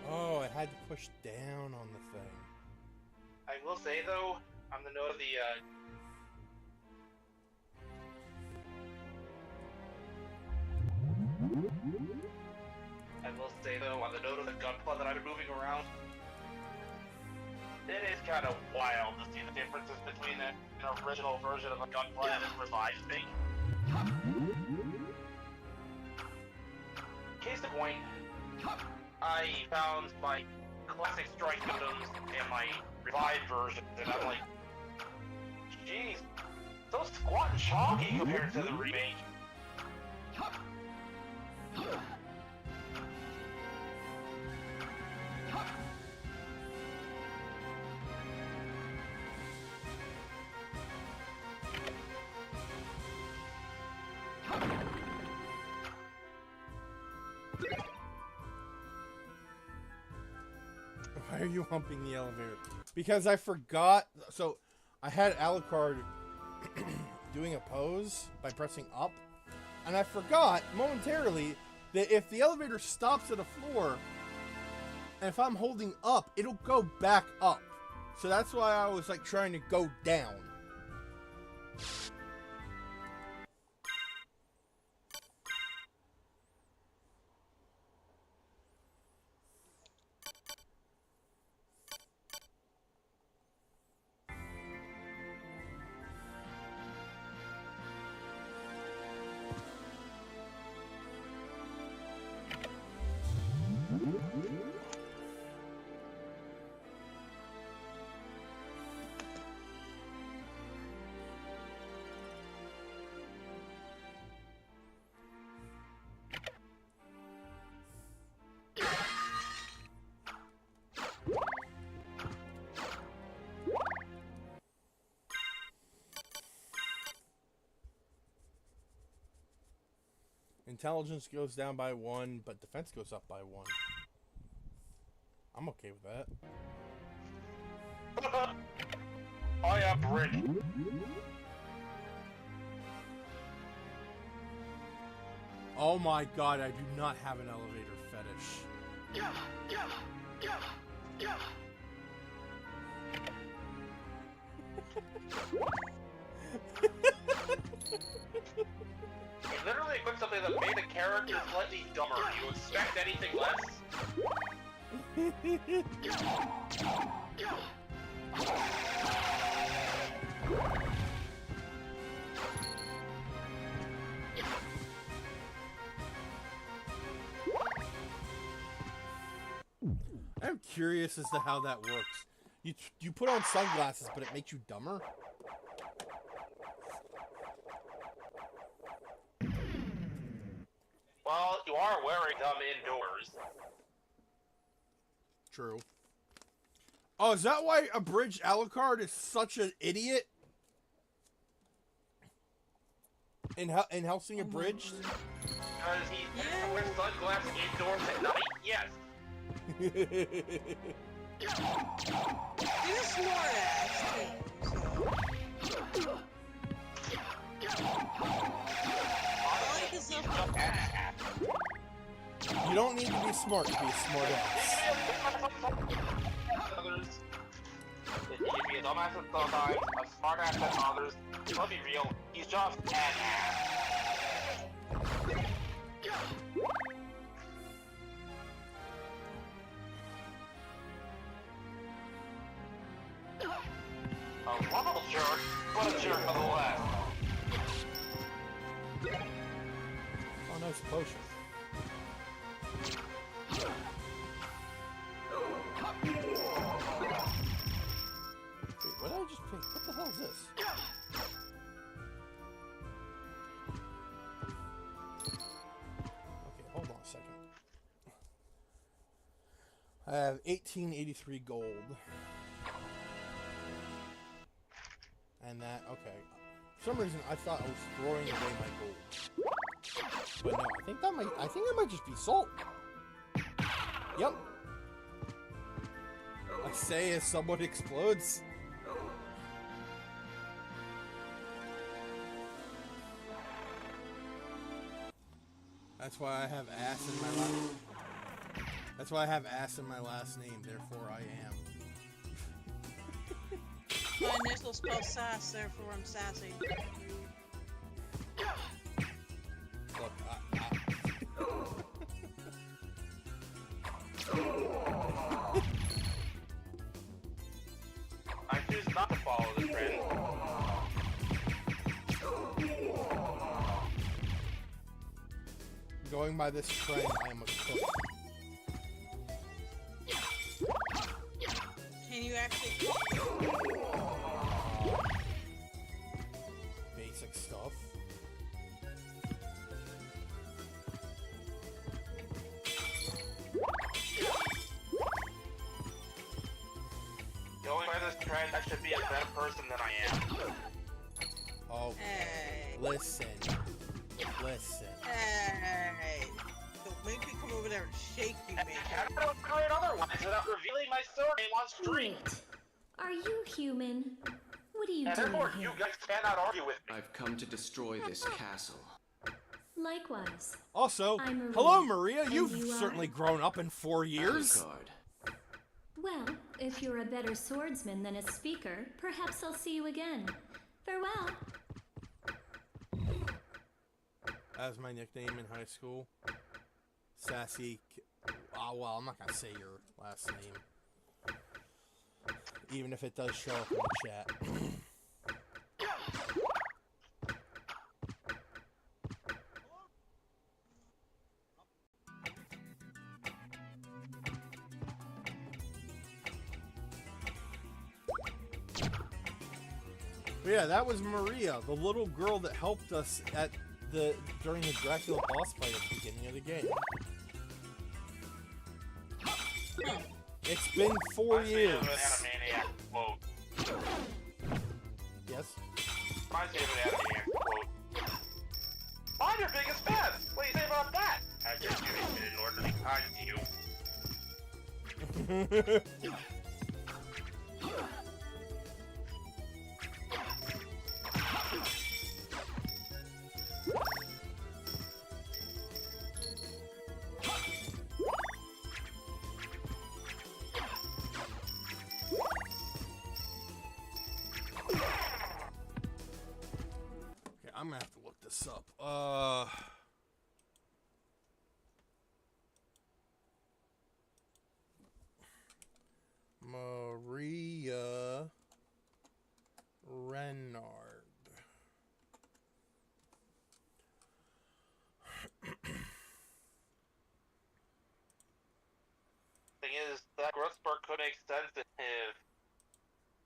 Speaker 2: Oh, I had to push down on the thing.
Speaker 1: I will say, though, on the note of the, gunpla that I've been moving around, it is kind of wild to see the differences between an original version of a gunpla and a revised thing. Case in point, I found my classic strike items in my revived version, and I'm like, jeez, so squat and chalky compared to the remake.
Speaker 2: Why are you humping the elevator? Because I forgot. So, I had Alucard doing a pose by pressing up, and I forgot momentarily that if the elevator stops at a floor, and if I'm holding up, it'll go back up. So that's why I was like trying to go down. Intelligence goes down by 1, but defense goes up by 1. I'm okay with that.
Speaker 1: Oh yeah, brick.
Speaker 2: Oh my god, I do not have an elevator fetish.
Speaker 1: You literally equipped something that made the character slightly dumber. Do you expect anything less?
Speaker 2: I'm curious as to how that works. You put on sunglasses, but it makes you dumber?
Speaker 1: Well, you are wearing them indoors.
Speaker 2: True. Oh, is that why Abridged Alucard is such an idiot? In Helsing Abridged?
Speaker 1: Because he wears sunglasses indoors at night? Yes.
Speaker 5: He's a smart ass, too. I like his
Speaker 2: You don't need to be smart to be a smart ass.
Speaker 1: He'd be a dumbass at sometimes, a smart ass at others. Let's be real, he's just an ass. A little jerk, but a jerk nonetheless.
Speaker 2: Oh, nice potion. Wait, what did I just pick? What the hell is this? Okay, hold on a second. I have 1883 gold. And that, okay. For some reason, I thought I was throwing away my gold. But no, I think that might just be salt. Yep. I say as someone explodes. That's why I have ass in my last. That's why I have ass in my last name. Therefore, I am.
Speaker 5: My initials spell sass, therefore I'm sassy.
Speaker 2: Look,
Speaker 1: I choose not to follow this trend.
Speaker 2: going by this trend, I am a cook.
Speaker 5: Can you actually
Speaker 2: Basic stuff.
Speaker 1: Going by this trend, I should be a better person than I am.
Speaker 2: Oh,
Speaker 5: Hey.
Speaker 2: listen. Listen.
Speaker 5: Hey. Don't make me come there and shake you,
Speaker 1: And
Speaker 5: Maker.
Speaker 1: I don't do it otherwise without revealing my surname on stream.
Speaker 7: Wait, are you human? What are you
Speaker 1: And
Speaker 7: doing
Speaker 1: therefore,
Speaker 7: here?
Speaker 1: you guys cannot argue with me.
Speaker 3: I've come to destroy this castle.
Speaker 7: Likewise.
Speaker 2: Also,
Speaker 7: I'm Maria.
Speaker 2: hello, Maria.
Speaker 7: And
Speaker 2: You've
Speaker 7: you are?
Speaker 2: certainly grown up in 4 years.
Speaker 3: Alucard.
Speaker 7: Well, if you're a better swordsman than a speaker, perhaps I'll see you again. Farewell.
Speaker 2: As my nickname in high school. Sassy. Well, I'm not going to say your last name. Even if it does show up in the chat. But yeah, that was Maria, the little girl that helped us during the Dracula boss fight at the beginning of the game. It's been 4 years.
Speaker 1: Reminds me of an Animaniac quote.
Speaker 2: Yes?
Speaker 1: Reminds me of an Animaniac quote. I'm your biggest fan! What do you say about that? I just do it in order to be kind to you.
Speaker 2: I'm gonna have to look this up. Maria Renard.
Speaker 1: Thing is, that growth spurt could make sense if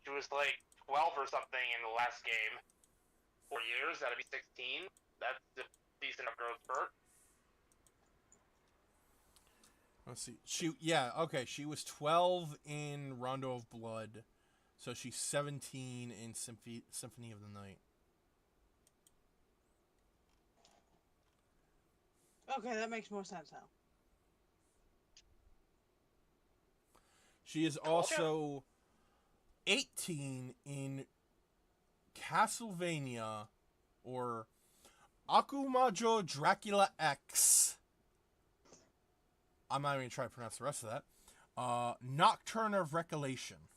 Speaker 1: she was like 12 or something in the last game. 4 years, that'd be 16. That's a decent enough growth spurt.
Speaker 2: Let's see. She was 12 in Rondo of Blood, so she's 17 in Symphony of the Night.
Speaker 5: Okay, that makes more sense now.
Speaker 2: She is also 18 in Castlevania, or Akumajo Dracula X. I'm not even going to try to pronounce the rest of that. Nocturne of Recollection.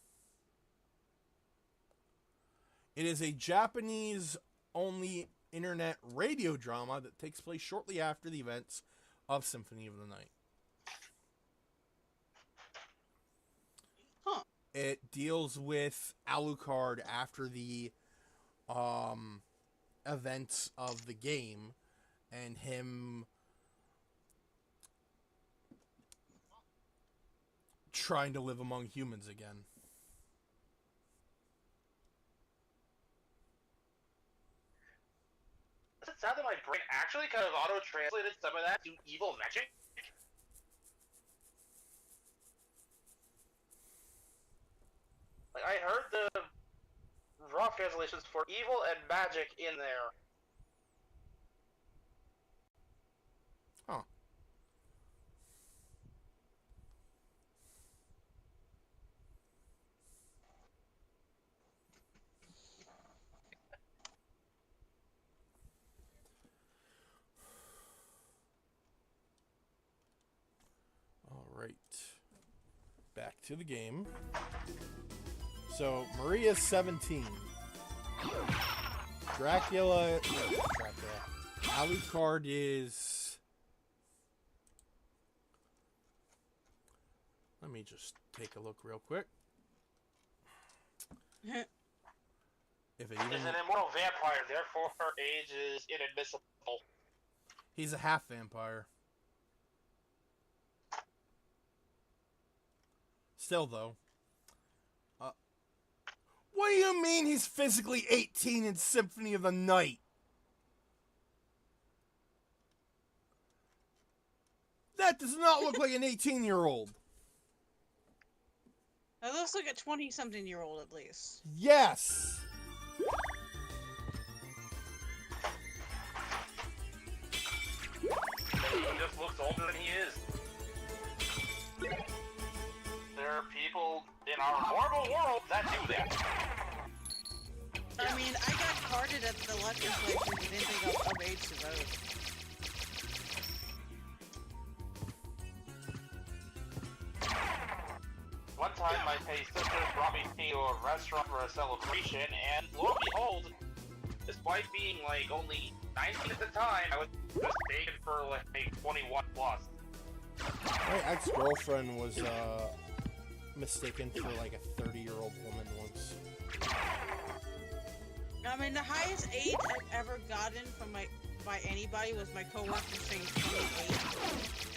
Speaker 2: It is a Japanese-only internet radio drama that takes place shortly after the events of Symphony of the Night.
Speaker 5: Huh.
Speaker 2: It deals with Alucard after the events of the game and him trying to live among humans again.
Speaker 1: Does it sound that my brain actually kind of auto-translated some of that to evil magic? Like, I heard the raw translations for evil and magic in there.
Speaker 2: Huh. All right. Back to the game. So, Maria's 17. Dracula. Alucard is. Let me just take a look real quick. If it
Speaker 1: He's
Speaker 2: even.
Speaker 1: an immortal vampire, therefore her age is inadmissible.
Speaker 2: He's a half vampire. Still, though. What do you mean he's physically 18 in Symphony of the Night? That does not look like an 18-year-old.
Speaker 5: That looks like a 20-something-year-old at least.
Speaker 2: Yes.
Speaker 1: He just looks older than he is. are normal worlds that do that.
Speaker 5: I mean, I got carded at the legislature and didn't think I was of age to vote.
Speaker 1: One time, my sister brought me to a restaurant for a celebration, and lo and behold, despite being like only 19 at the time, I was mistaken for like 21 plus.
Speaker 2: My ex-girlfriend was mistaken for like a 30-year-old woman once.
Speaker 5: I mean, the highest age I've ever gotten from by anybody was my coworker saying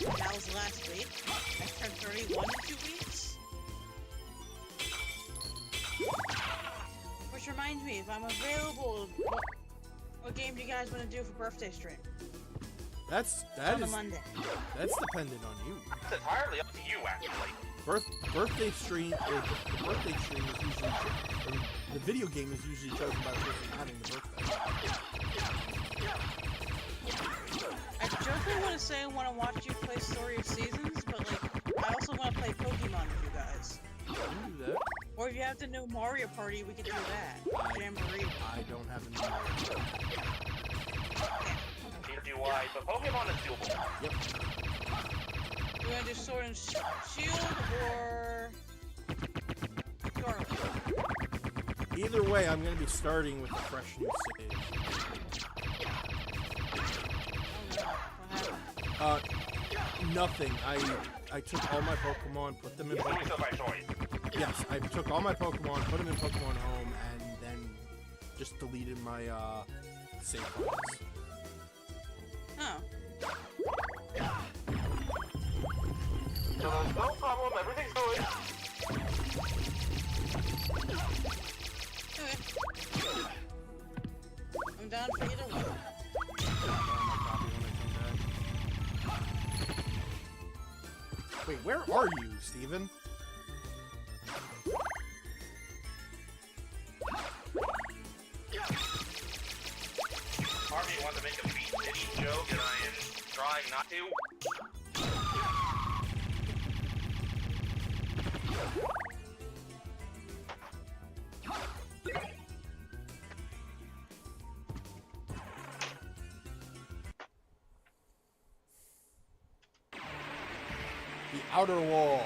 Speaker 5: 28. That was last week. I turned 31 in 2 weeks. Which reminds me, if I'm available, what game do you guys want to do for birthday stream?
Speaker 2: That
Speaker 5: on a
Speaker 2: is
Speaker 5: Monday.
Speaker 2: That's dependent on you.
Speaker 1: It's entirely up to you, actually.
Speaker 2: Birthday stream, or the birthday stream is usually, or the video game is usually chosen by the person having the birthday.
Speaker 5: I jokingly want to say I want to watch you play Story of Seasons, but like, I also want to play Pokemon with you guys.
Speaker 2: You can do that.
Speaker 5: Or if you have the new Mario Party, we can do that. Jamboree.
Speaker 2: I don't have a Mario.
Speaker 1: Neither do I, but Pokemon is doable.
Speaker 2: Yep.
Speaker 5: You want to do Sword and Shield or Scarlet?
Speaker 2: Either way, I'm going to be starting with a fresh new stage.
Speaker 5: Oh no, what happened?
Speaker 2: Nothing. I took all my Pokemon, put them in
Speaker 1: Doing
Speaker 2: Pokemon.
Speaker 1: so by choice.
Speaker 2: Yes, I took all my Pokemon, put them in Pokemon Home, and then just deleted my save files.
Speaker 5: Oh.
Speaker 1: So there's no problem, everything's good.
Speaker 5: Okay. I'm down for either one.
Speaker 2: Wait, where are you, Steven?
Speaker 1: Harvey wants to make a Beat City joke, and I am trying not to.
Speaker 2: The Outer Wall.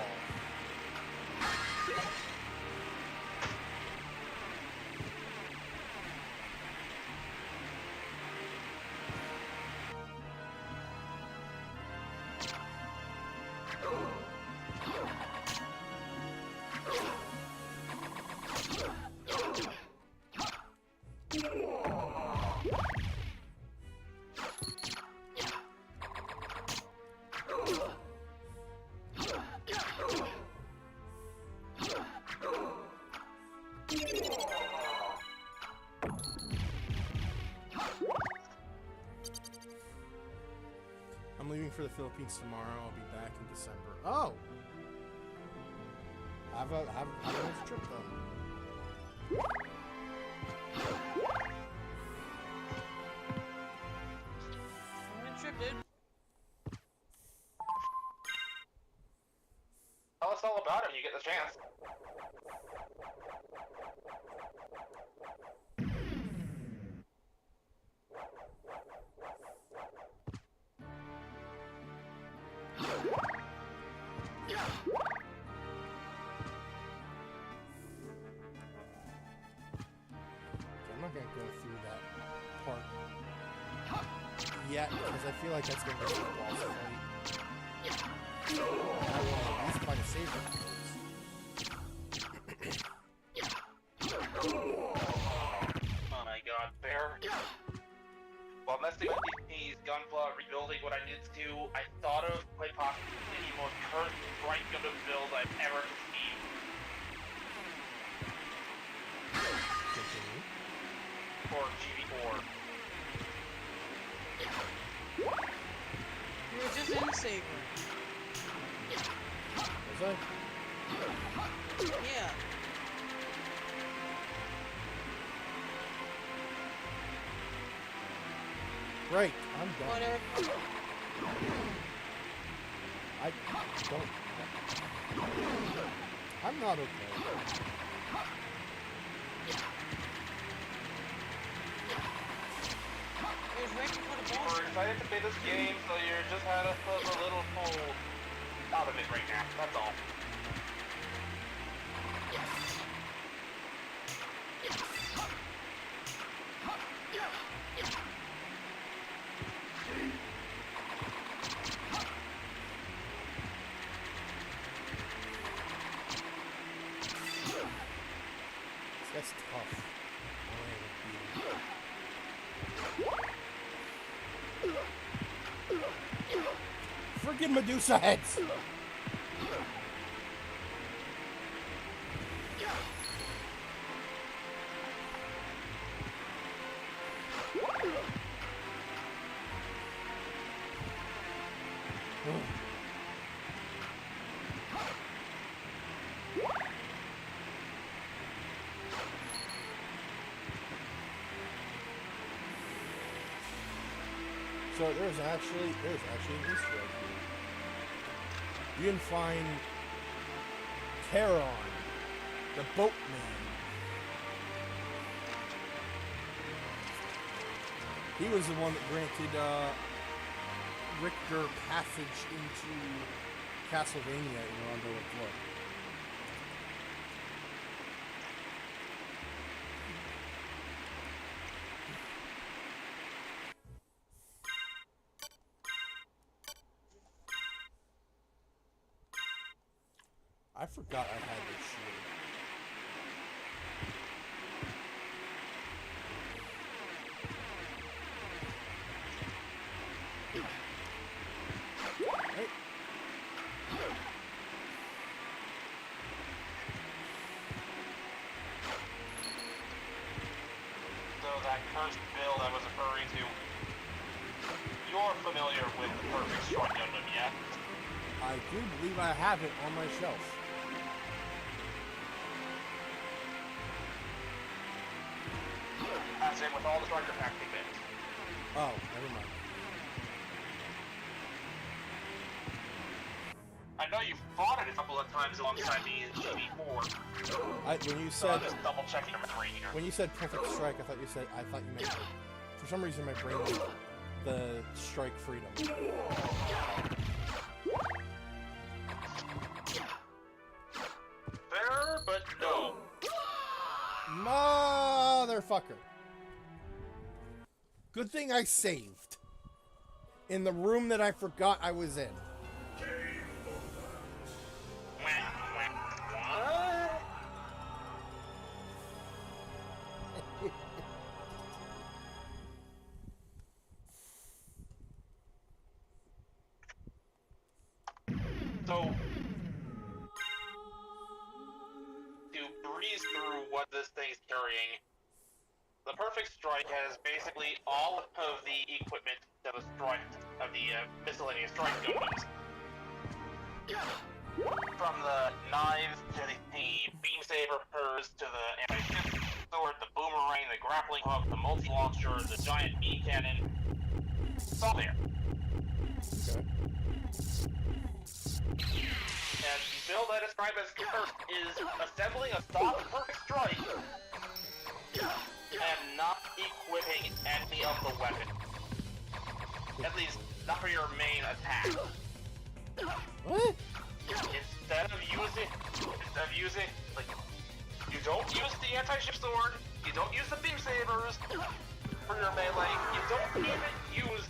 Speaker 2: I'm leaving for the Philippines tomorrow. I'll be back in December. Oh! Have a nice trip then.
Speaker 5: Having a trip, dude.
Speaker 1: Tell us all about it when you get the chance.
Speaker 2: I'm not gonna go through that part yet because I feel like that's gonna be a boss fight. I will at least find a save
Speaker 1: Oh my god, Bear. While messing with these Gunpla, rebuilding what I needed to, I thought of quite possibly the most cursed right Gundam build I've ever seen.
Speaker 2: Continue.
Speaker 1: For GV4.
Speaker 5: You were just in the save room.
Speaker 2: Was I?
Speaker 5: Yeah.
Speaker 2: Right, I'm done.
Speaker 5: Whatever.
Speaker 2: I don't. I'm not okay.
Speaker 5: There's Ricky for the
Speaker 1: You
Speaker 5: boss.
Speaker 1: were excited to play this game, so you're just had a little pull out of it right now. That's all.
Speaker 2: That's tough. Freaking Medusa heads! So there's actually an Easter egg here. You can find Charon, the boatman. He was the one that granted Richter passage into Castlevania in Rondo of Blood. I forgot I had this shield. Right.
Speaker 1: So that cursed build I was referring to, you're familiar with the Perfect Strike Gundam, yeah?
Speaker 2: I do believe I have it on my shelf.
Speaker 1: As in with all the striker pack bits.
Speaker 2: Oh, never mind.
Speaker 1: I know you've fought it a couple of times alongside me before.
Speaker 2: When you
Speaker 1: So
Speaker 2: said
Speaker 1: I'm just double checking your memory here.
Speaker 2: when you said perfect strike, I thought you meant for some reason my brain went the strike freedom.
Speaker 1: Fair, but no.
Speaker 2: Motherfucker. Good thing I saved. In the room that I forgot I was in.
Speaker 1: So, to breeze through what this thing's carrying, the Perfect Strike has basically all of the equipment of the strike of the miscellaneous strike gundams. From the knives to the beam sabers to the anti-ship sword, the boomerang, the grappling hook, the multi-launcher, the giant beam cannon. It's all there.
Speaker 2: Okay.
Speaker 1: And the build I describe as first is assembling a stock Perfect Strike and not equipping any of the weapons. At least, not for your main attack.
Speaker 2: What?
Speaker 1: Instead of using, like, you don't use the anti-ship sword, you don't use the beam sabers for your melee, you don't even use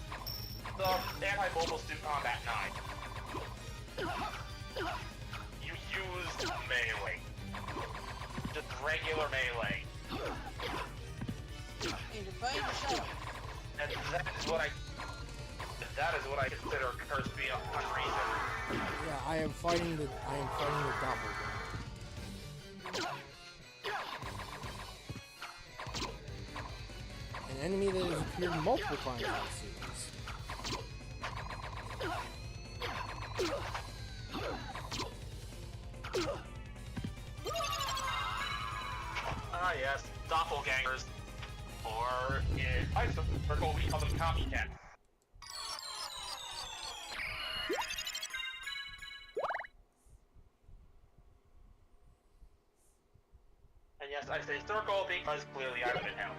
Speaker 1: the anti-mobile suit combat knife. You use melee. Just regular melee.
Speaker 5: And you're playing yourself.
Speaker 1: And that is what I consider cursed beyond reason.
Speaker 2: Yeah, I am fighting the doppelganger. An enemy that has appeared multiple times in the series.
Speaker 1: Ah yes, doppelgangers. Or in Ice Circle we call them copycats. Yes, I say circle because clearly I live in hell.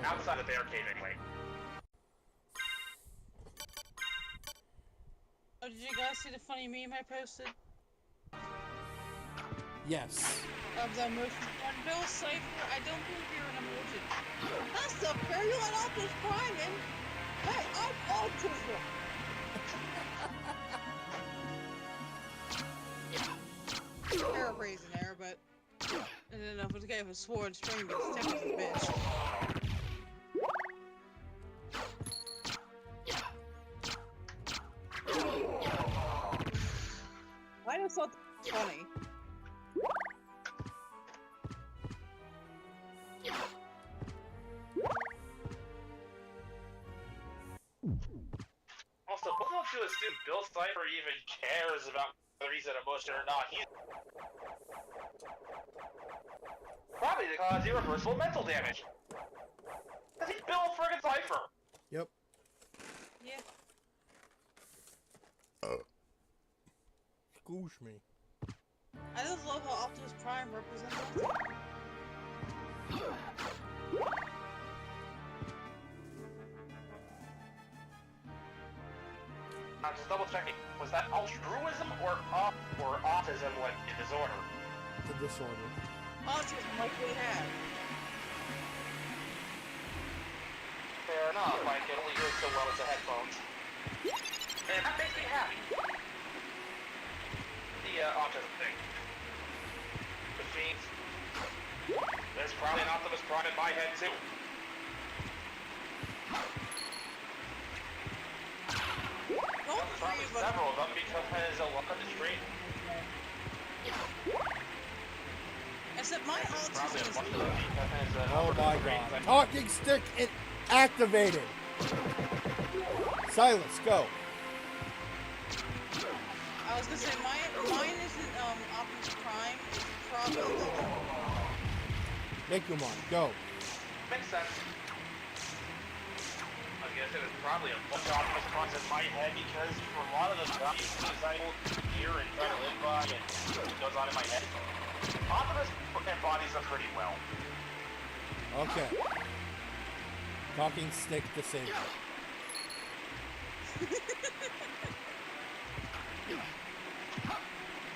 Speaker 1: Outside the bear cave, anyway.
Speaker 5: Oh, did you guys see the funny meme I posted?
Speaker 2: Yes.
Speaker 5: Of the emotion. And Bill Cipher, I don't think you're an emotion. That's the fair you let Optimus Prime in. Hey, I'm autism. Paraphrasing there, but I don't know if it's okay if a sword string gets thick as a bitch. I just thought that was funny.
Speaker 1: Also, what's not to assume Bill Cipher even cares about whether he's an emotion or not? He's probably to cause irreversible mental damage. Cause he's Bill friggin' Cipher.
Speaker 2: Yep.
Speaker 5: Yeah.
Speaker 2: Excuse me.
Speaker 5: I just love how Optimus Prime represents us.
Speaker 1: I'm just double checking. Was that altruism or autism like a disorder?
Speaker 2: The disorder.
Speaker 5: Autism, like we have.
Speaker 1: Fair enough. I can only hear it so well with the headphones. And that makes me happy. The autism thing. Which means there's probably an Optimus Prime in my head too. Probably several of them because there's a lot of the street.
Speaker 5: Except my
Speaker 1: Probably
Speaker 5: autism
Speaker 1: a bunch
Speaker 5: is
Speaker 1: of them because there's a
Speaker 2: Oh
Speaker 1: number
Speaker 2: my
Speaker 1: of
Speaker 2: god.
Speaker 1: streets.
Speaker 2: Talking stick activated. Silence, go.
Speaker 5: I was gonna say mine isn't Optimus Prime. It's probably
Speaker 2: Mekumon, go.
Speaker 1: Makes sense. I guess it was probably a bunch of Optimus Primes in my head because for a lot of the values I will hear and try to live by and what goes on in my head. Optimus embodies them pretty well.
Speaker 2: Okay. Talking stick disabled.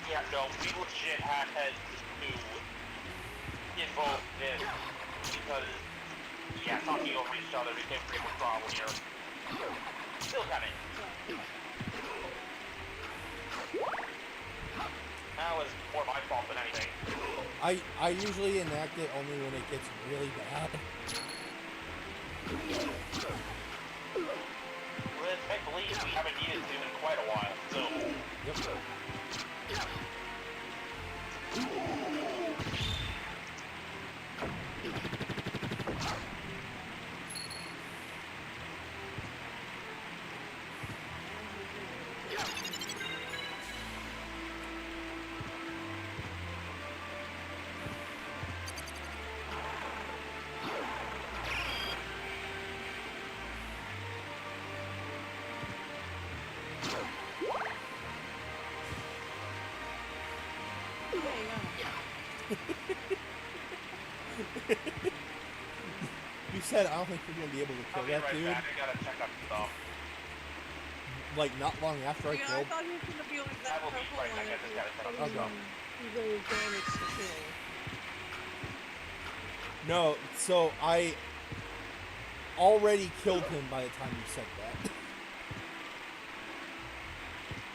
Speaker 1: Yeah, no, we legit had to invoke this because, yeah, talking over each other became a pretty big problem here. Still coming. That was more my fault than anything.
Speaker 2: I usually enact it only when it gets really bad.
Speaker 1: Well, thankfully, we haven't needed to in quite a while, so...
Speaker 2: Yep. You said I don't think you're gonna be able to kill
Speaker 1: I'll be
Speaker 2: that
Speaker 1: right
Speaker 2: dude.
Speaker 1: back, I gotta check up stuff.
Speaker 2: Like not long after I
Speaker 5: Yeah, I
Speaker 2: killed.
Speaker 5: thought he was gonna be like that
Speaker 1: I will be
Speaker 5: purple
Speaker 1: right
Speaker 5: one.
Speaker 1: back, I just gotta check up
Speaker 2: I'll go.
Speaker 5: He really damaged the kill.
Speaker 2: No, so I already killed him by the time you said that.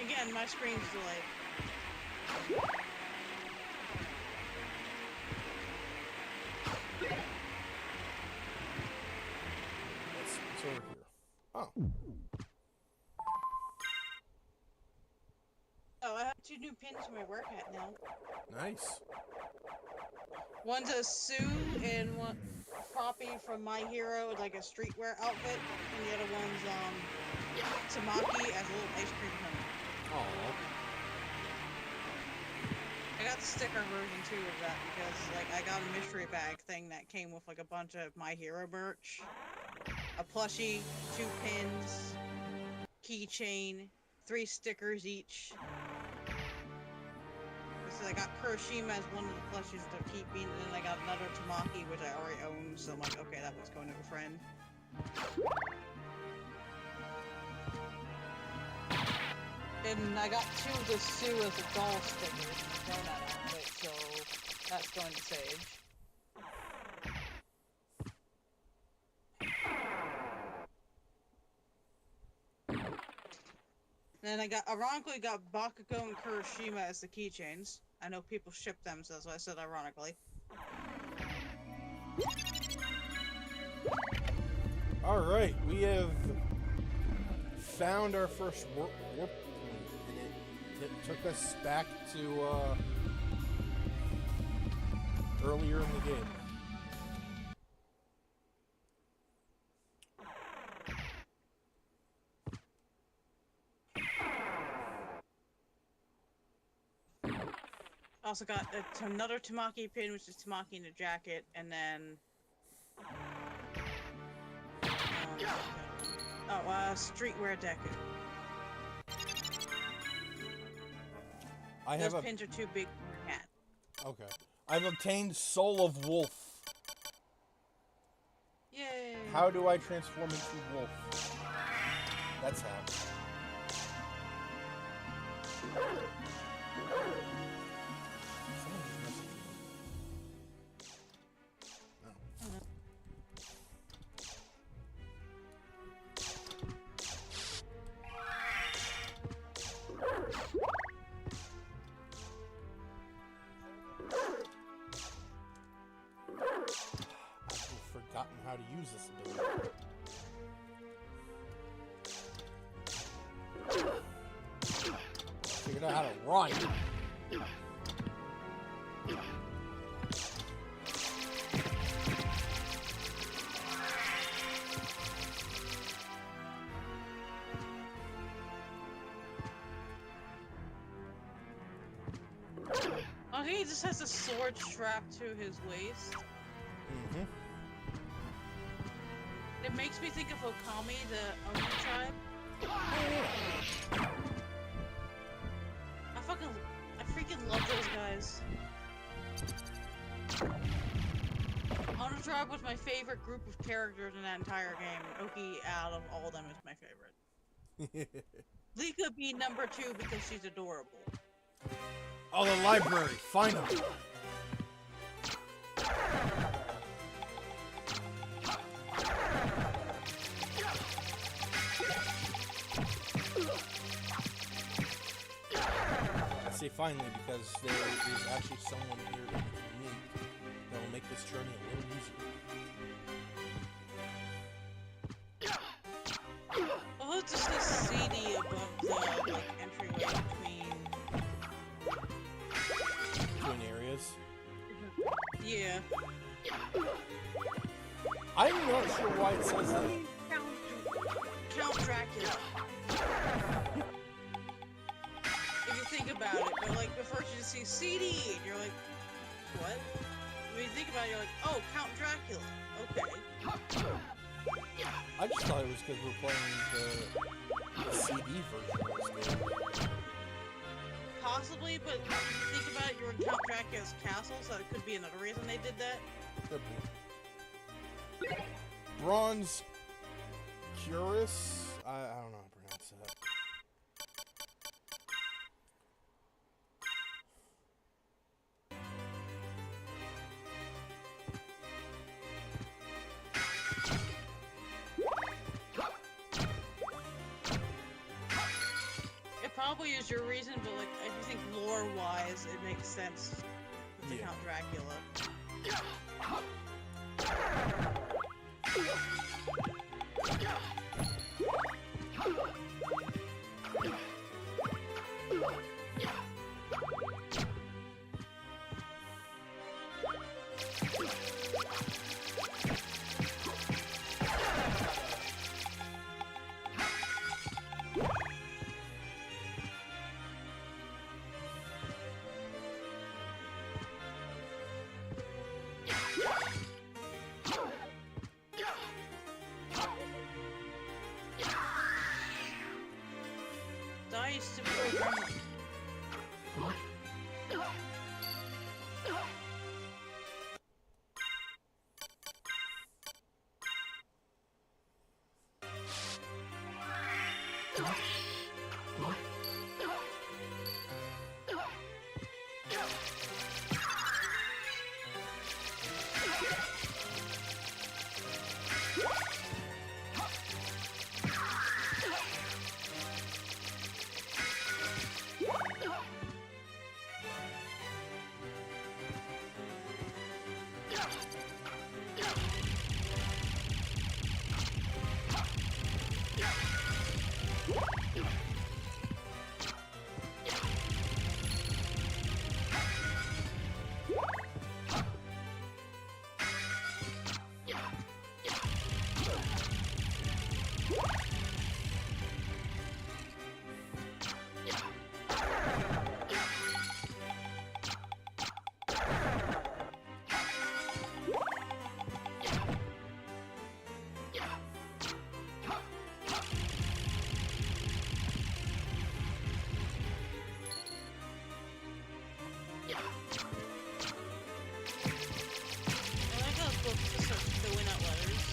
Speaker 5: Again, my screen's delayed.
Speaker 2: It's over here. Oh.
Speaker 5: Oh, I have 2 new pins for my work hat now.
Speaker 2: Nice.
Speaker 5: One's a Sue and one Poppy from My Hero, like a streetwear outfit, and the other one's Tamaki as a little ice cream cone.
Speaker 2: Oh.
Speaker 5: I got the sticker version too of that because like I got a mystery bag thing that came with like a bunch of My Hero merch, a plushie, 2 pins, keychain, 3 stickers each. said, I got Kurashima as one of the plushies they're keeping, and then I got another Tamaki, which I already own, so I'm like, okay, that one's going to a friend. And I got 2 of the Sue as a doll stickers and thrown that outfit, so that's going to Sage. Then I ironically got Bakugo and Kurashima as the keychains. I know people ship them, so that's why I said ironically.
Speaker 2: Alright, we have found our first warp point, and it took us back to earlier in the game.
Speaker 5: Also got another Tamaki pin, which is Tamaki in a jacket, and then... Streetwear Deku. Those pins are too big for a cat.
Speaker 2: Okay. I've obtained Soul of Wolf.
Speaker 5: Yay!
Speaker 2: How do I transform into wolf? That's how. How to use this ability. Figured out how to run.
Speaker 5: Oh, he just has a sword strapped to his waist.
Speaker 2: Mm-hmm.
Speaker 5: It makes me think of Okami, the Oni tribe. I freaking love those guys. Oni tribe was my favorite group of characters in that entire game, and Oki out of all of them is my favorite. Lika be number 2 because she's adorable.
Speaker 2: Oh, the library! Find them! I say finally because there is actually someone here that we can meet that will make this journey a little easier.
Speaker 5: Oh, it's just this CD above the entryway
Speaker 2: Between areas?
Speaker 5: Yeah.
Speaker 2: I'm not sure why it says that.
Speaker 5: Count Dracula. If you think about it, but like at first you just see CD and you're like, what? When you think about it, you're like, oh, Count Dracula. Okay.
Speaker 2: I just thought it was because we're playing the CD version of this game.
Speaker 5: Possibly, but if you think about it, you're in Count Dracula's castle, so it could be another reason they did that.
Speaker 2: Could be. Bronze Curus? I don't know how to pronounce that.
Speaker 5: It probably is your reason, but like, if you think lore-wise, it makes sense to Count Dracula. Dice to be a gremlin. I like how it's supposed to start filling out letters.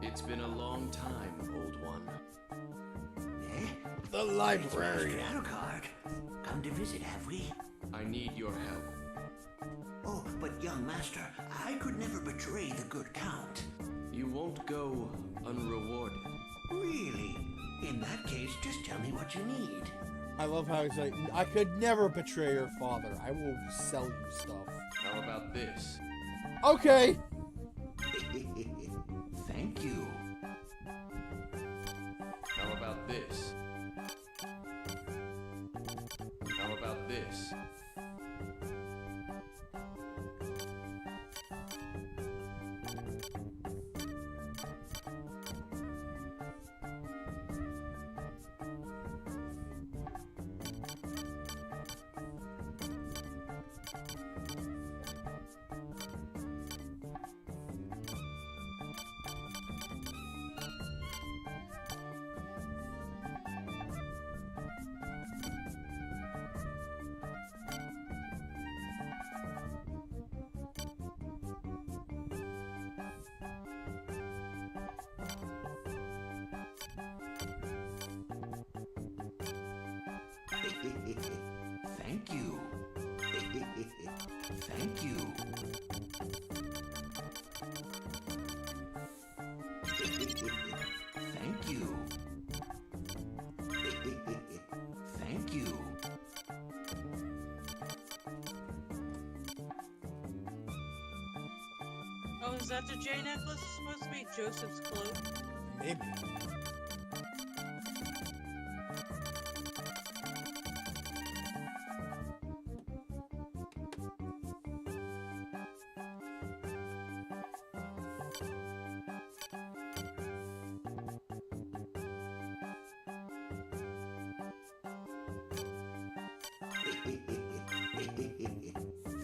Speaker 3: It's been a long time, old one.
Speaker 2: The library.
Speaker 8: Mr. Alucard. Come to visit, have we?
Speaker 3: I need your help.
Speaker 8: Oh, but young master, I could never betray the good count.
Speaker 3: You won't go unrewarded.
Speaker 8: Really? In that case, just tell me what you need.
Speaker 2: I love how he's like, I could never betray your father. I will sell you stuff.
Speaker 3: How about this?
Speaker 2: Okay.
Speaker 8: Thank you.
Speaker 3: How about this? How about this?
Speaker 8: Thank you. Thank you. Thank you. Thank you.
Speaker 5: Oh, is that the J necklace supposed to be Joseph's cloak?
Speaker 2: Maybe.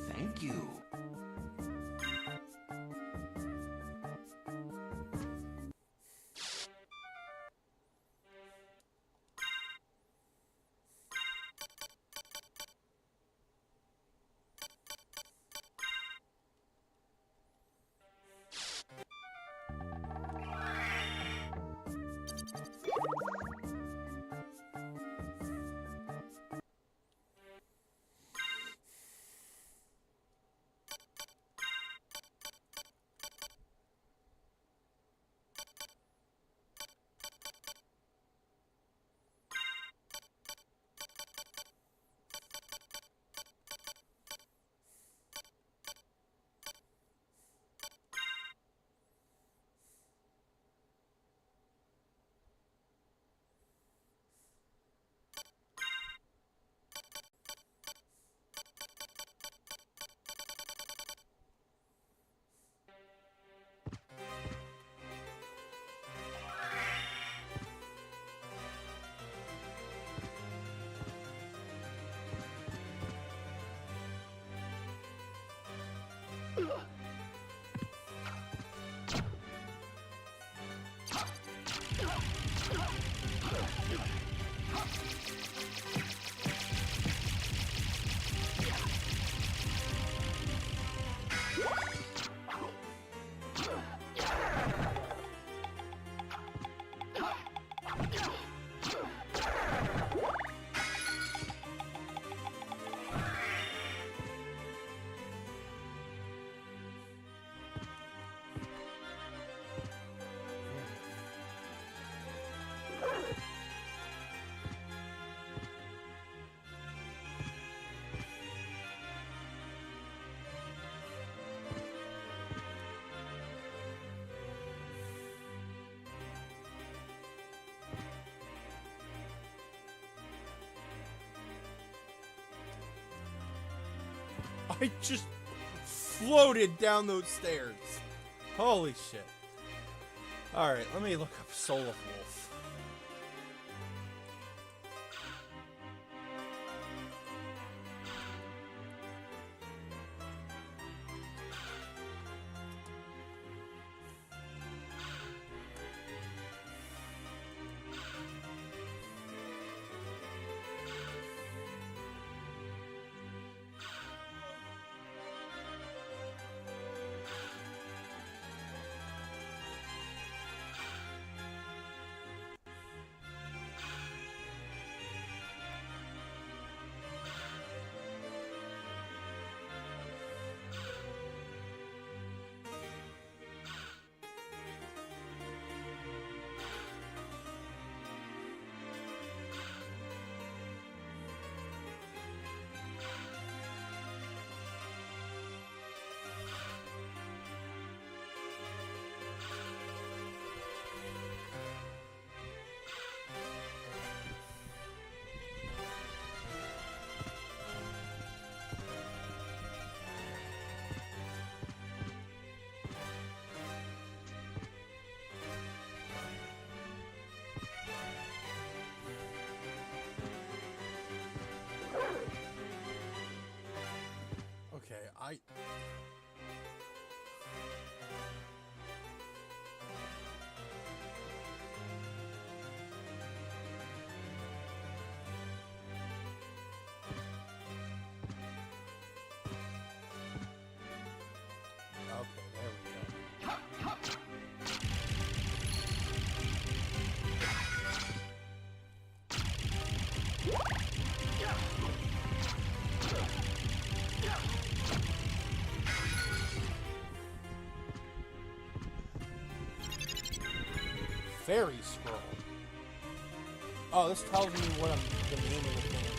Speaker 8: Thank you.
Speaker 2: I just floated down those stairs. Holy shit. Alright, let me look up Soul of Wolf. Okay, okay, there we go. Fairy scroll. Oh, this tells me what the name of the thing is.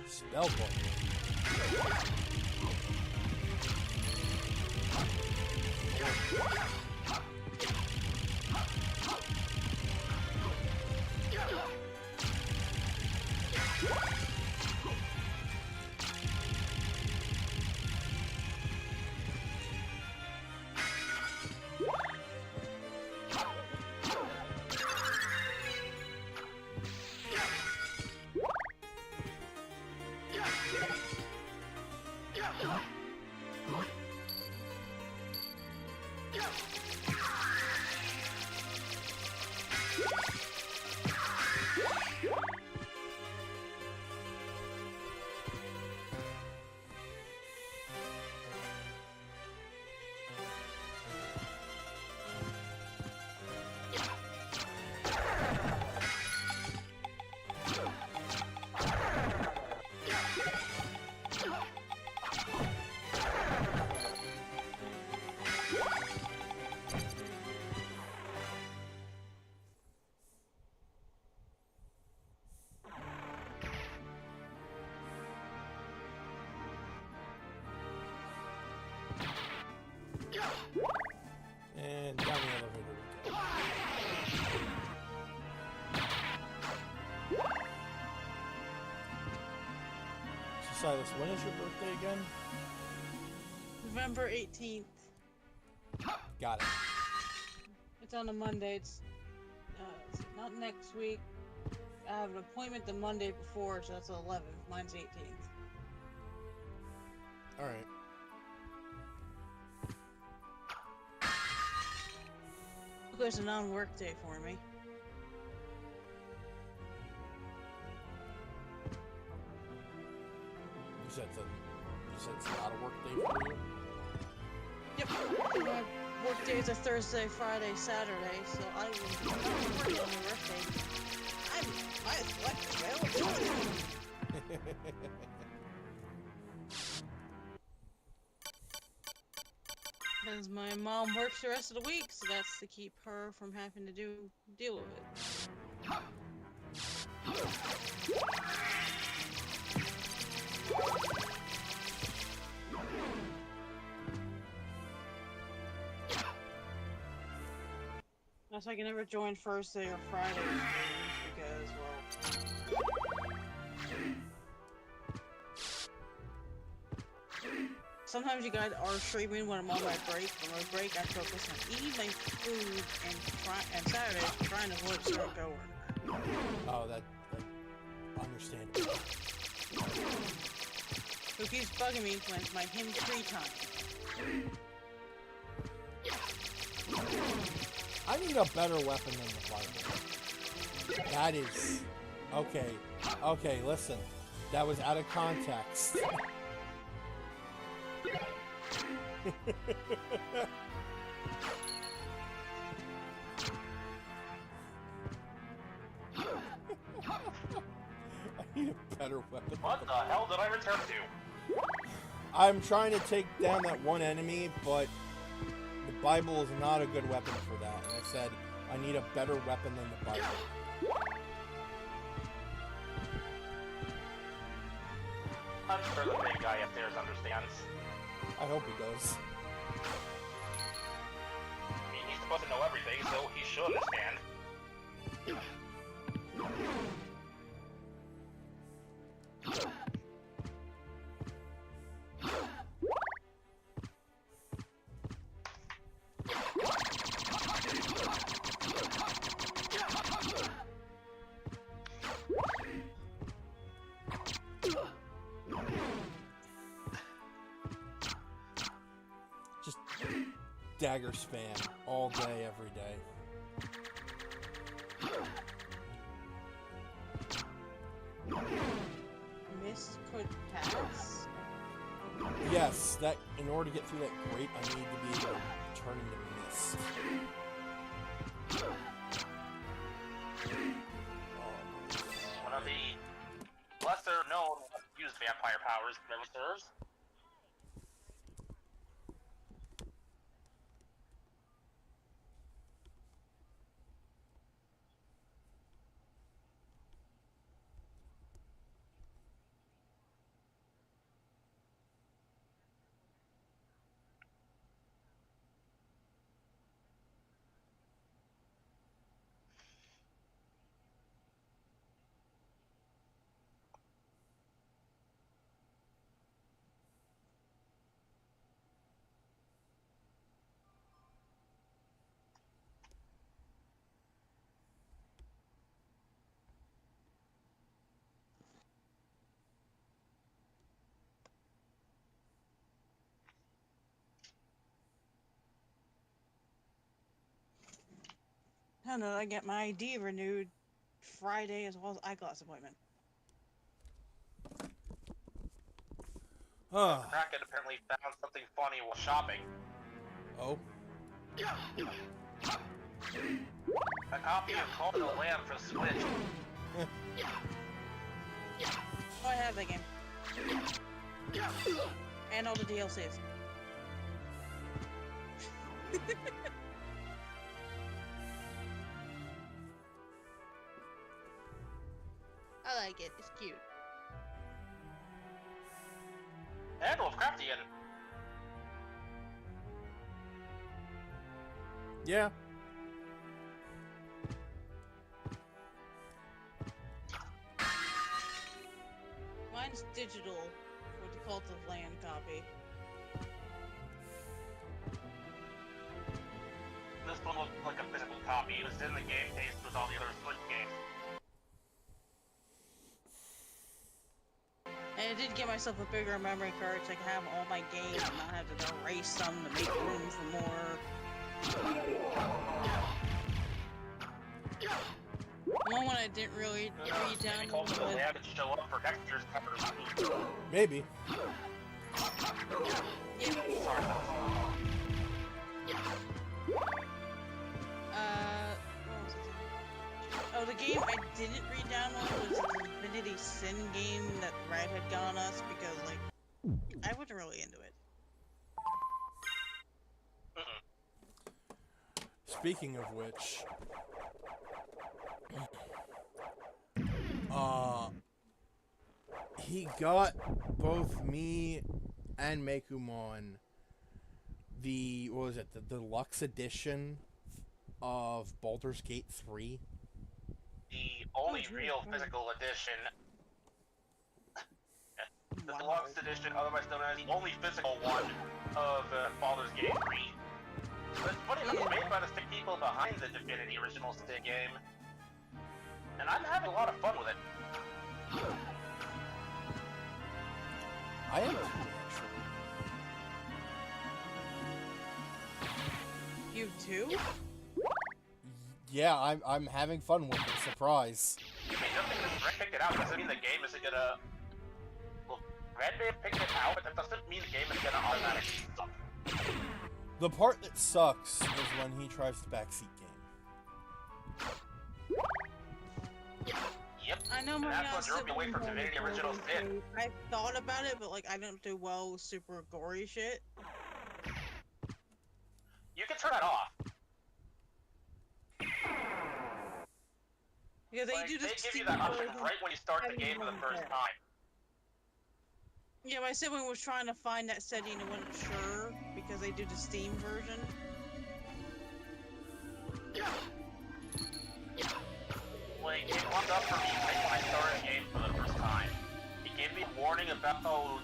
Speaker 2: Spellbook. And down the elevator we go. So Silas, when is your birthday again?
Speaker 5: November 18th.
Speaker 2: Got it.
Speaker 5: It's on a Monday. It's not next week. I have an appointment the Monday before, so that's the 11th. Mine's 18th.
Speaker 2: Alright.
Speaker 5: It's a non-work day for me.
Speaker 2: You said it's not a work day for you?
Speaker 5: Yep. My work days are Thursday, Friday, Saturday, so I will not be working on my birthday. I select available. Because my mom works the rest of the week, so that's to keep her from having to deal with it. That's why I can never join Thursday or Friday streams because, well... Sometimes you guys are streaming when I'm on my break. On my break, I focus on eating my food and Saturday trying to avoid certain coworker.
Speaker 2: Oh, that understandable.
Speaker 5: Who keeps bugging me when it's my him-free time.
Speaker 2: I need a better weapon than the Bible. That is... Okay. Okay, listen. That was out of context. I need a better weapon.
Speaker 1: What the hell did I return to?
Speaker 2: I'm trying to take down that one enemy, but the Bible is not a good weapon for that. And I said, I need a better weapon than the Bible.
Speaker 1: I'm sure the big guy upstairs understands.
Speaker 2: I hope he does.
Speaker 1: I mean, he's supposed to know everything, so he should understand.
Speaker 2: Just dagger spam all day, every day.
Speaker 5: Mist could pass?
Speaker 2: Yes, that in order to get through that grate, I need to be able to turn into mist.
Speaker 1: One of the lesser known use vampire powers never serves.
Speaker 5: I don't know, I get my ID renewed Friday as well as eyeglass appointment.
Speaker 1: Kraken apparently found something funny while shopping.
Speaker 2: Oh.
Speaker 1: A copy of Call of the Lamb for Switch.
Speaker 5: Oh, I have that game. And all the DLCs. I like it. It's cute.
Speaker 1: And Lovecraftian.
Speaker 2: Yeah.
Speaker 5: Mine's digital for the Cult of Land copy.
Speaker 1: This one looked like a physical copy. It was in the game case with all the other Switch games.
Speaker 5: And I did get myself a bigger memory card so I can have all my games and not have to erase some to make room for more. one I didn't really read down.
Speaker 1: Maybe close to the lab and show up for next year's cover.
Speaker 2: Maybe.
Speaker 5: What was it? Oh, the game I didn't read down on was the Divinity Sin game that Red had got on us because, like, I wasn't really into it.
Speaker 2: Speaking of which, he got both me and Mekumon the, what was it, the deluxe edition of Baldur's Gate 3.
Speaker 1: The only real physical edition. The deluxe edition, otherwise known as the only physical one of Baldur's Gate 3. But it's funny, it was made by the same people behind the Divinity original Sin game. And I'm having a lot of fun with it.
Speaker 2: I am too, actually.
Speaker 5: You too?
Speaker 2: Yeah, I'm having fun with it. Surprise.
Speaker 1: I mean, just because Red picked it out doesn't mean the game isn't gonna... Well, Red may have picked it out, but that doesn't mean the game is gonna automatically suck.
Speaker 2: The part that sucks is when he tries the backseat game.
Speaker 1: Yep.
Speaker 5: I know
Speaker 1: and
Speaker 5: my
Speaker 1: that's what drew me away from Divinity Original Sin.
Speaker 5: I thought about it, but like I don't do well with super gory shit.
Speaker 1: You can turn that off.
Speaker 5: Because
Speaker 1: Like,
Speaker 5: they do
Speaker 1: they
Speaker 5: this.
Speaker 1: give you that option right when you start the game for the first time.
Speaker 5: Yeah, my sibling was trying to find that setting and wasn't sure because they do the Steam version.
Speaker 1: Like, it wound up for me right when I started the game for the first time. It gave me a warning about the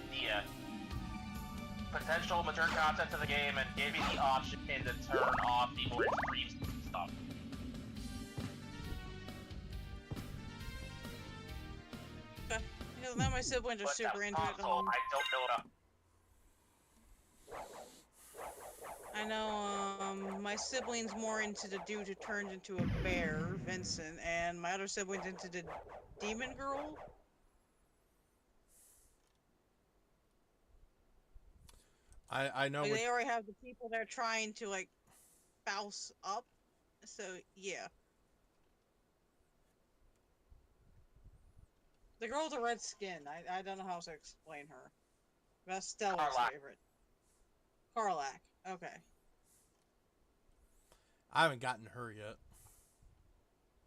Speaker 1: potential mature content to the game and gave me the option to turn off the orange briefs and stuff.
Speaker 5: Okay. Because now my siblings are
Speaker 1: But
Speaker 5: super
Speaker 1: that
Speaker 5: into it.
Speaker 1: console, I don't know enough.
Speaker 5: I know, my sibling's more into the dude who turns into a bear, Vincent, and my other sibling's into the demon girl.
Speaker 2: I know.
Speaker 5: Like, they already have the people they're trying to, like, bounce up, so, yeah. The girl with the red skin, I don't know how to explain her. That's Stella's
Speaker 1: Karlach.
Speaker 5: favorite. Karlach, okay.
Speaker 2: I haven't gotten her yet.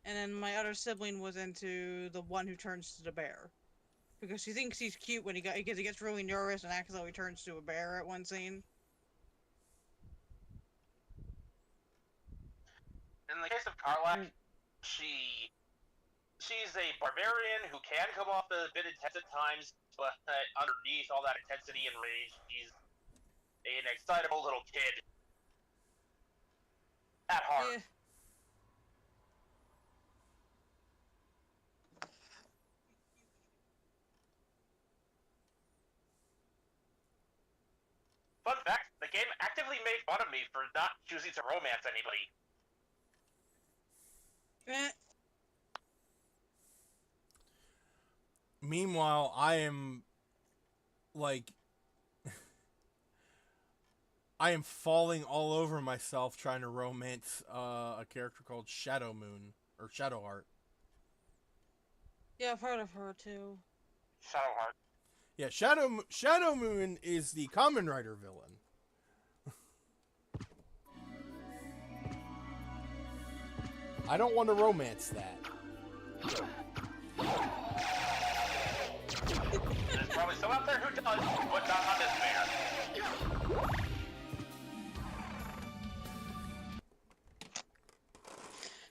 Speaker 5: And then my other sibling was into the one who turns to the bear. Because she thinks he's cute when because he gets really nervous and acts like he turns to a bear at one scene.
Speaker 1: In the case of Karlach, she's a barbarian who can come off a bit intense at times, but underneath all that intensity and rage, she's an excitable little kid. At heart.
Speaker 5: Yeah.
Speaker 1: Fun fact, the game actively made fun of me for not choosing to romance anybody.
Speaker 5: Eh.
Speaker 2: Meanwhile, I am, like, I am falling all over myself trying to romance a character called Shadow Moon, or Shadowheart.
Speaker 5: Yeah, I've heard of her too.
Speaker 1: Shadowheart.
Speaker 2: Yeah, Shadow Moon is the Kamen Rider villain. I don't want to romance that.
Speaker 1: There's probably some out there who does, but not on this bear.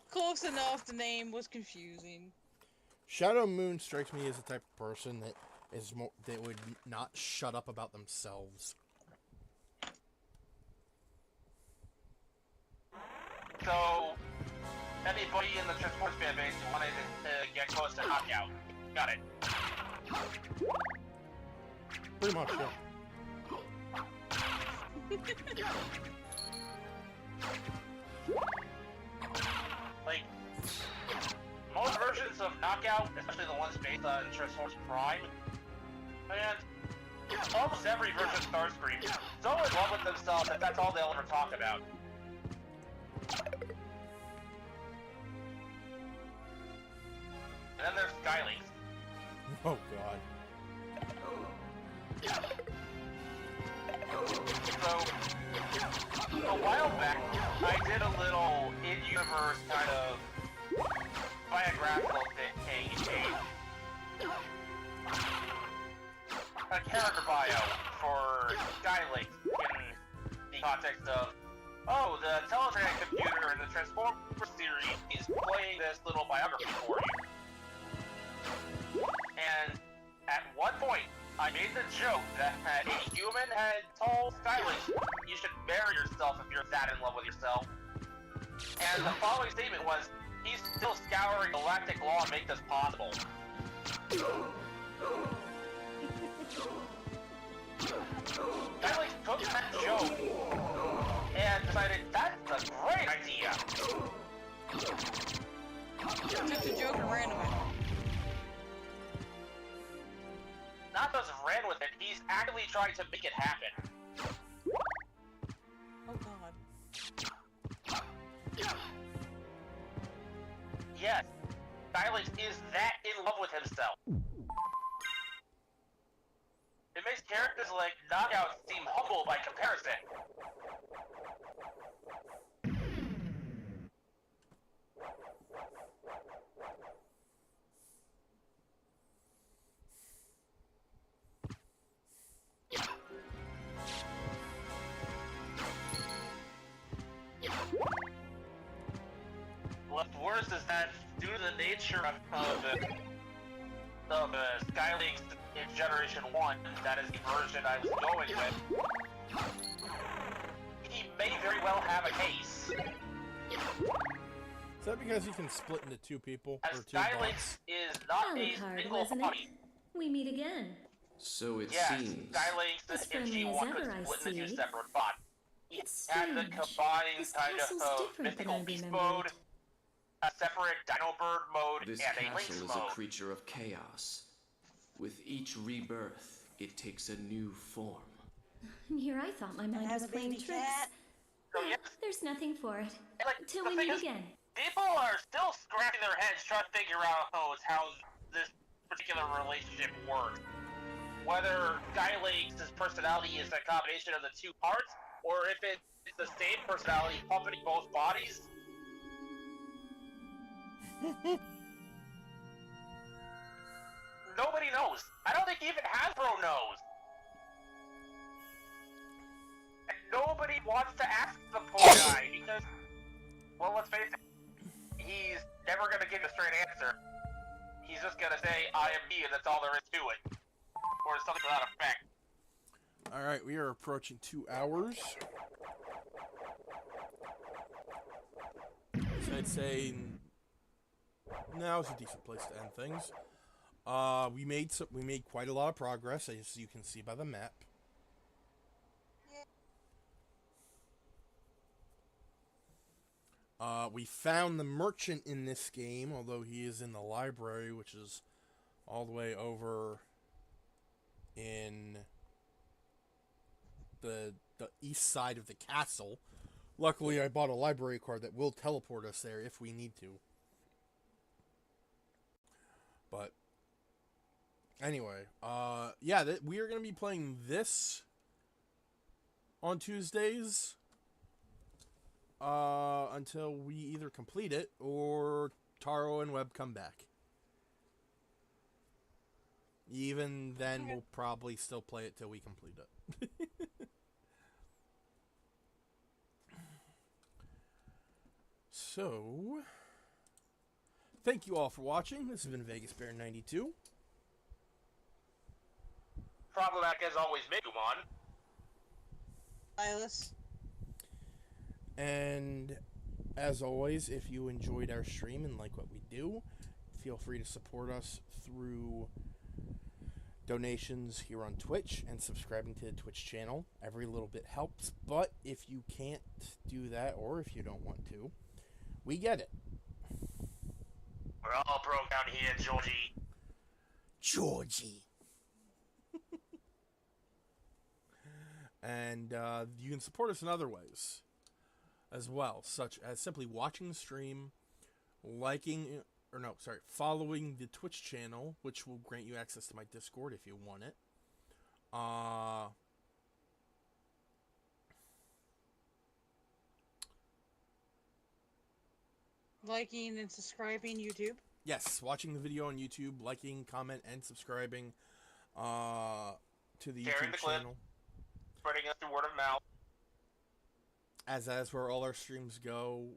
Speaker 5: Close enough, the name was confusing.
Speaker 2: Shadow Moon strikes me as the type of person that that would not shut up about themselves.
Speaker 1: So, anybody in the Transformers fan base who wanted to get close to Knockout, got it.
Speaker 2: Pretty much, yeah.
Speaker 1: Like, most versions versions of Knockout, especially the ones based on Transformers Prime, and almost every version of Starscream is so in love with themselves that that's all they'll ever talk about. And then there's Skylink.
Speaker 2: Oh god.
Speaker 1: So, a while back, I did a little in-universe kind of biographical thing, a character bio for Skylink in the context of, oh, the Teletronic computer in the Transformers series is playing this little biography for you. And at one point, I made the joke that a human had told Skylink, you should bury yourself if you're that in love with yourself. And the following statement was, he's still scouring galactic law to make this possible. Skylink took that joke and decided, that's a great idea.
Speaker 5: Took the joke and ran with it.
Speaker 1: Not just ran with it, he's actively trying to make it happen.
Speaker 5: Oh god.
Speaker 1: Yes, Skylink is that in love with himself. It makes characters like Knockout seem humble by comparison. What's worse is that due to the nature of Skylink's in Generation 1, that is the version I was going with, he may very well have a case.
Speaker 2: Is that because you can split into two people?
Speaker 1: As
Speaker 2: Or two
Speaker 1: Skylink
Speaker 2: bots?
Speaker 1: is not a
Speaker 7: Alucard,
Speaker 1: single
Speaker 7: wasn't it?
Speaker 1: body.
Speaker 7: We meet again.
Speaker 3: So it
Speaker 1: Yes,
Speaker 3: seems.
Speaker 1: Skylink
Speaker 7: As
Speaker 1: and
Speaker 7: friendly as
Speaker 1: G1 could
Speaker 7: ever, I
Speaker 1: split into two
Speaker 7: see.
Speaker 1: separate bots.
Speaker 7: It's
Speaker 1: And the
Speaker 7: strange.
Speaker 1: combined
Speaker 7: This
Speaker 1: kind
Speaker 7: castle's
Speaker 1: of
Speaker 7: different than
Speaker 1: mythical
Speaker 7: I
Speaker 1: beast
Speaker 7: remembered.
Speaker 1: mode, a separate Dino Bird mode,
Speaker 3: This
Speaker 1: and a Lynx
Speaker 3: castle is
Speaker 1: mode.
Speaker 3: a creature of chaos. With each rebirth, it takes a new form.
Speaker 7: And here I thought my mind was playing tricks.
Speaker 1: So
Speaker 7: Well,
Speaker 1: yes,
Speaker 7: there's nothing for it.
Speaker 1: and, like,
Speaker 7: Till
Speaker 1: the
Speaker 7: we
Speaker 1: thing
Speaker 7: meet
Speaker 1: is,
Speaker 7: again.
Speaker 1: people are still scratching their heads trying to figure out how this particular relationship works. Whether Skylink's personality is a combination of the two parts, or if it's the same personality accompanying both bodies. Nobody knows. I don't think even Hasbro knows. And nobody wants to ask the poor guy because, well, let's face it, he's never gonna give a straight answer. He's just gonna say, I am he, and that's all there is to it. Or something to that effect.
Speaker 2: Alright, we are approaching 2 hours. So I'd say now's a decent place to end things. We made quite a lot of progress, as you can see by the map. We found the merchant in this game, although he is in the library, which is all the way over in the east side of the castle. Luckily, I bought a library card that will teleport us there if we need to. But anyway, yeah, we are going to be playing this on Tuesdays until we either complete it or Taro and Webb come back. Even then, we'll probably still play it till we complete it. So, thank you all for watching. This has been Vegas Bear 92.
Speaker 1: Problematic as always, Megumon.
Speaker 5: Silas.
Speaker 2: And as always, if you enjoyed our stream and like what we do, feel free to support us through donations here on Twitch and subscribing to the Twitch channel. Every little bit helps, but if you can't do that or if you don't want to, we get it.
Speaker 1: We're all broke down here, Georgie.
Speaker 2: Georgie. And you can support us in other ways as well, such as simply watching the stream, following the Twitch channel, which will grant you access to my Discord if you want it.
Speaker 5: Liking and subscribing YouTube.
Speaker 2: Yes, watching the video on YouTube, liking, comment, and subscribing to the
Speaker 1: Sharing
Speaker 2: YouTube
Speaker 1: the clip.
Speaker 2: channel.
Speaker 1: Spreading us through word of mouth.
Speaker 2: As where all our streams go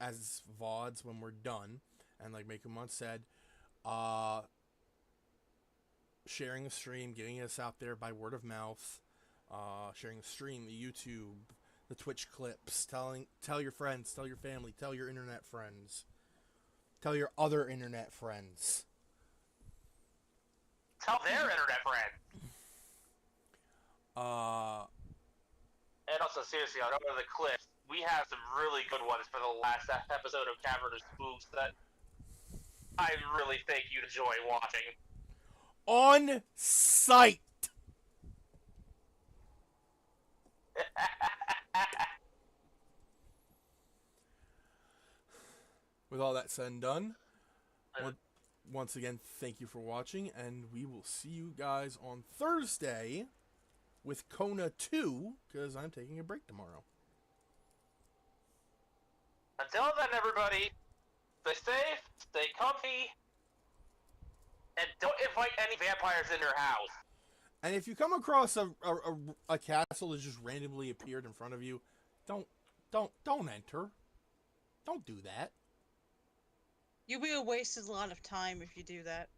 Speaker 2: as VODs when we're done. And like Makumon said, sharing the stream, getting us out there by word of mouth, sharing the stream, the YouTube, the Twitch clips, tell your friends, tell your family, tell your internet friends, tell your other internet friends.
Speaker 1: Tell their internet friend. And also, seriously, on over the clips, we have some really good ones for the last episode of Cavern of Spooks that I really think you'd enjoy watching.
Speaker 2: On site! With all that said and done, once again, thank you for watching, and we will see you guys on Thursday with Kona 2, because I'm taking a break tomorrow.
Speaker 1: Until then, everybody, stay safe, stay comfy, and don't invite any vampires in your house.
Speaker 2: And if you come across a castle that just randomly appeared in front of you, don't enter. Don't do that.
Speaker 5: You'll be wasting a lot of time if you do that.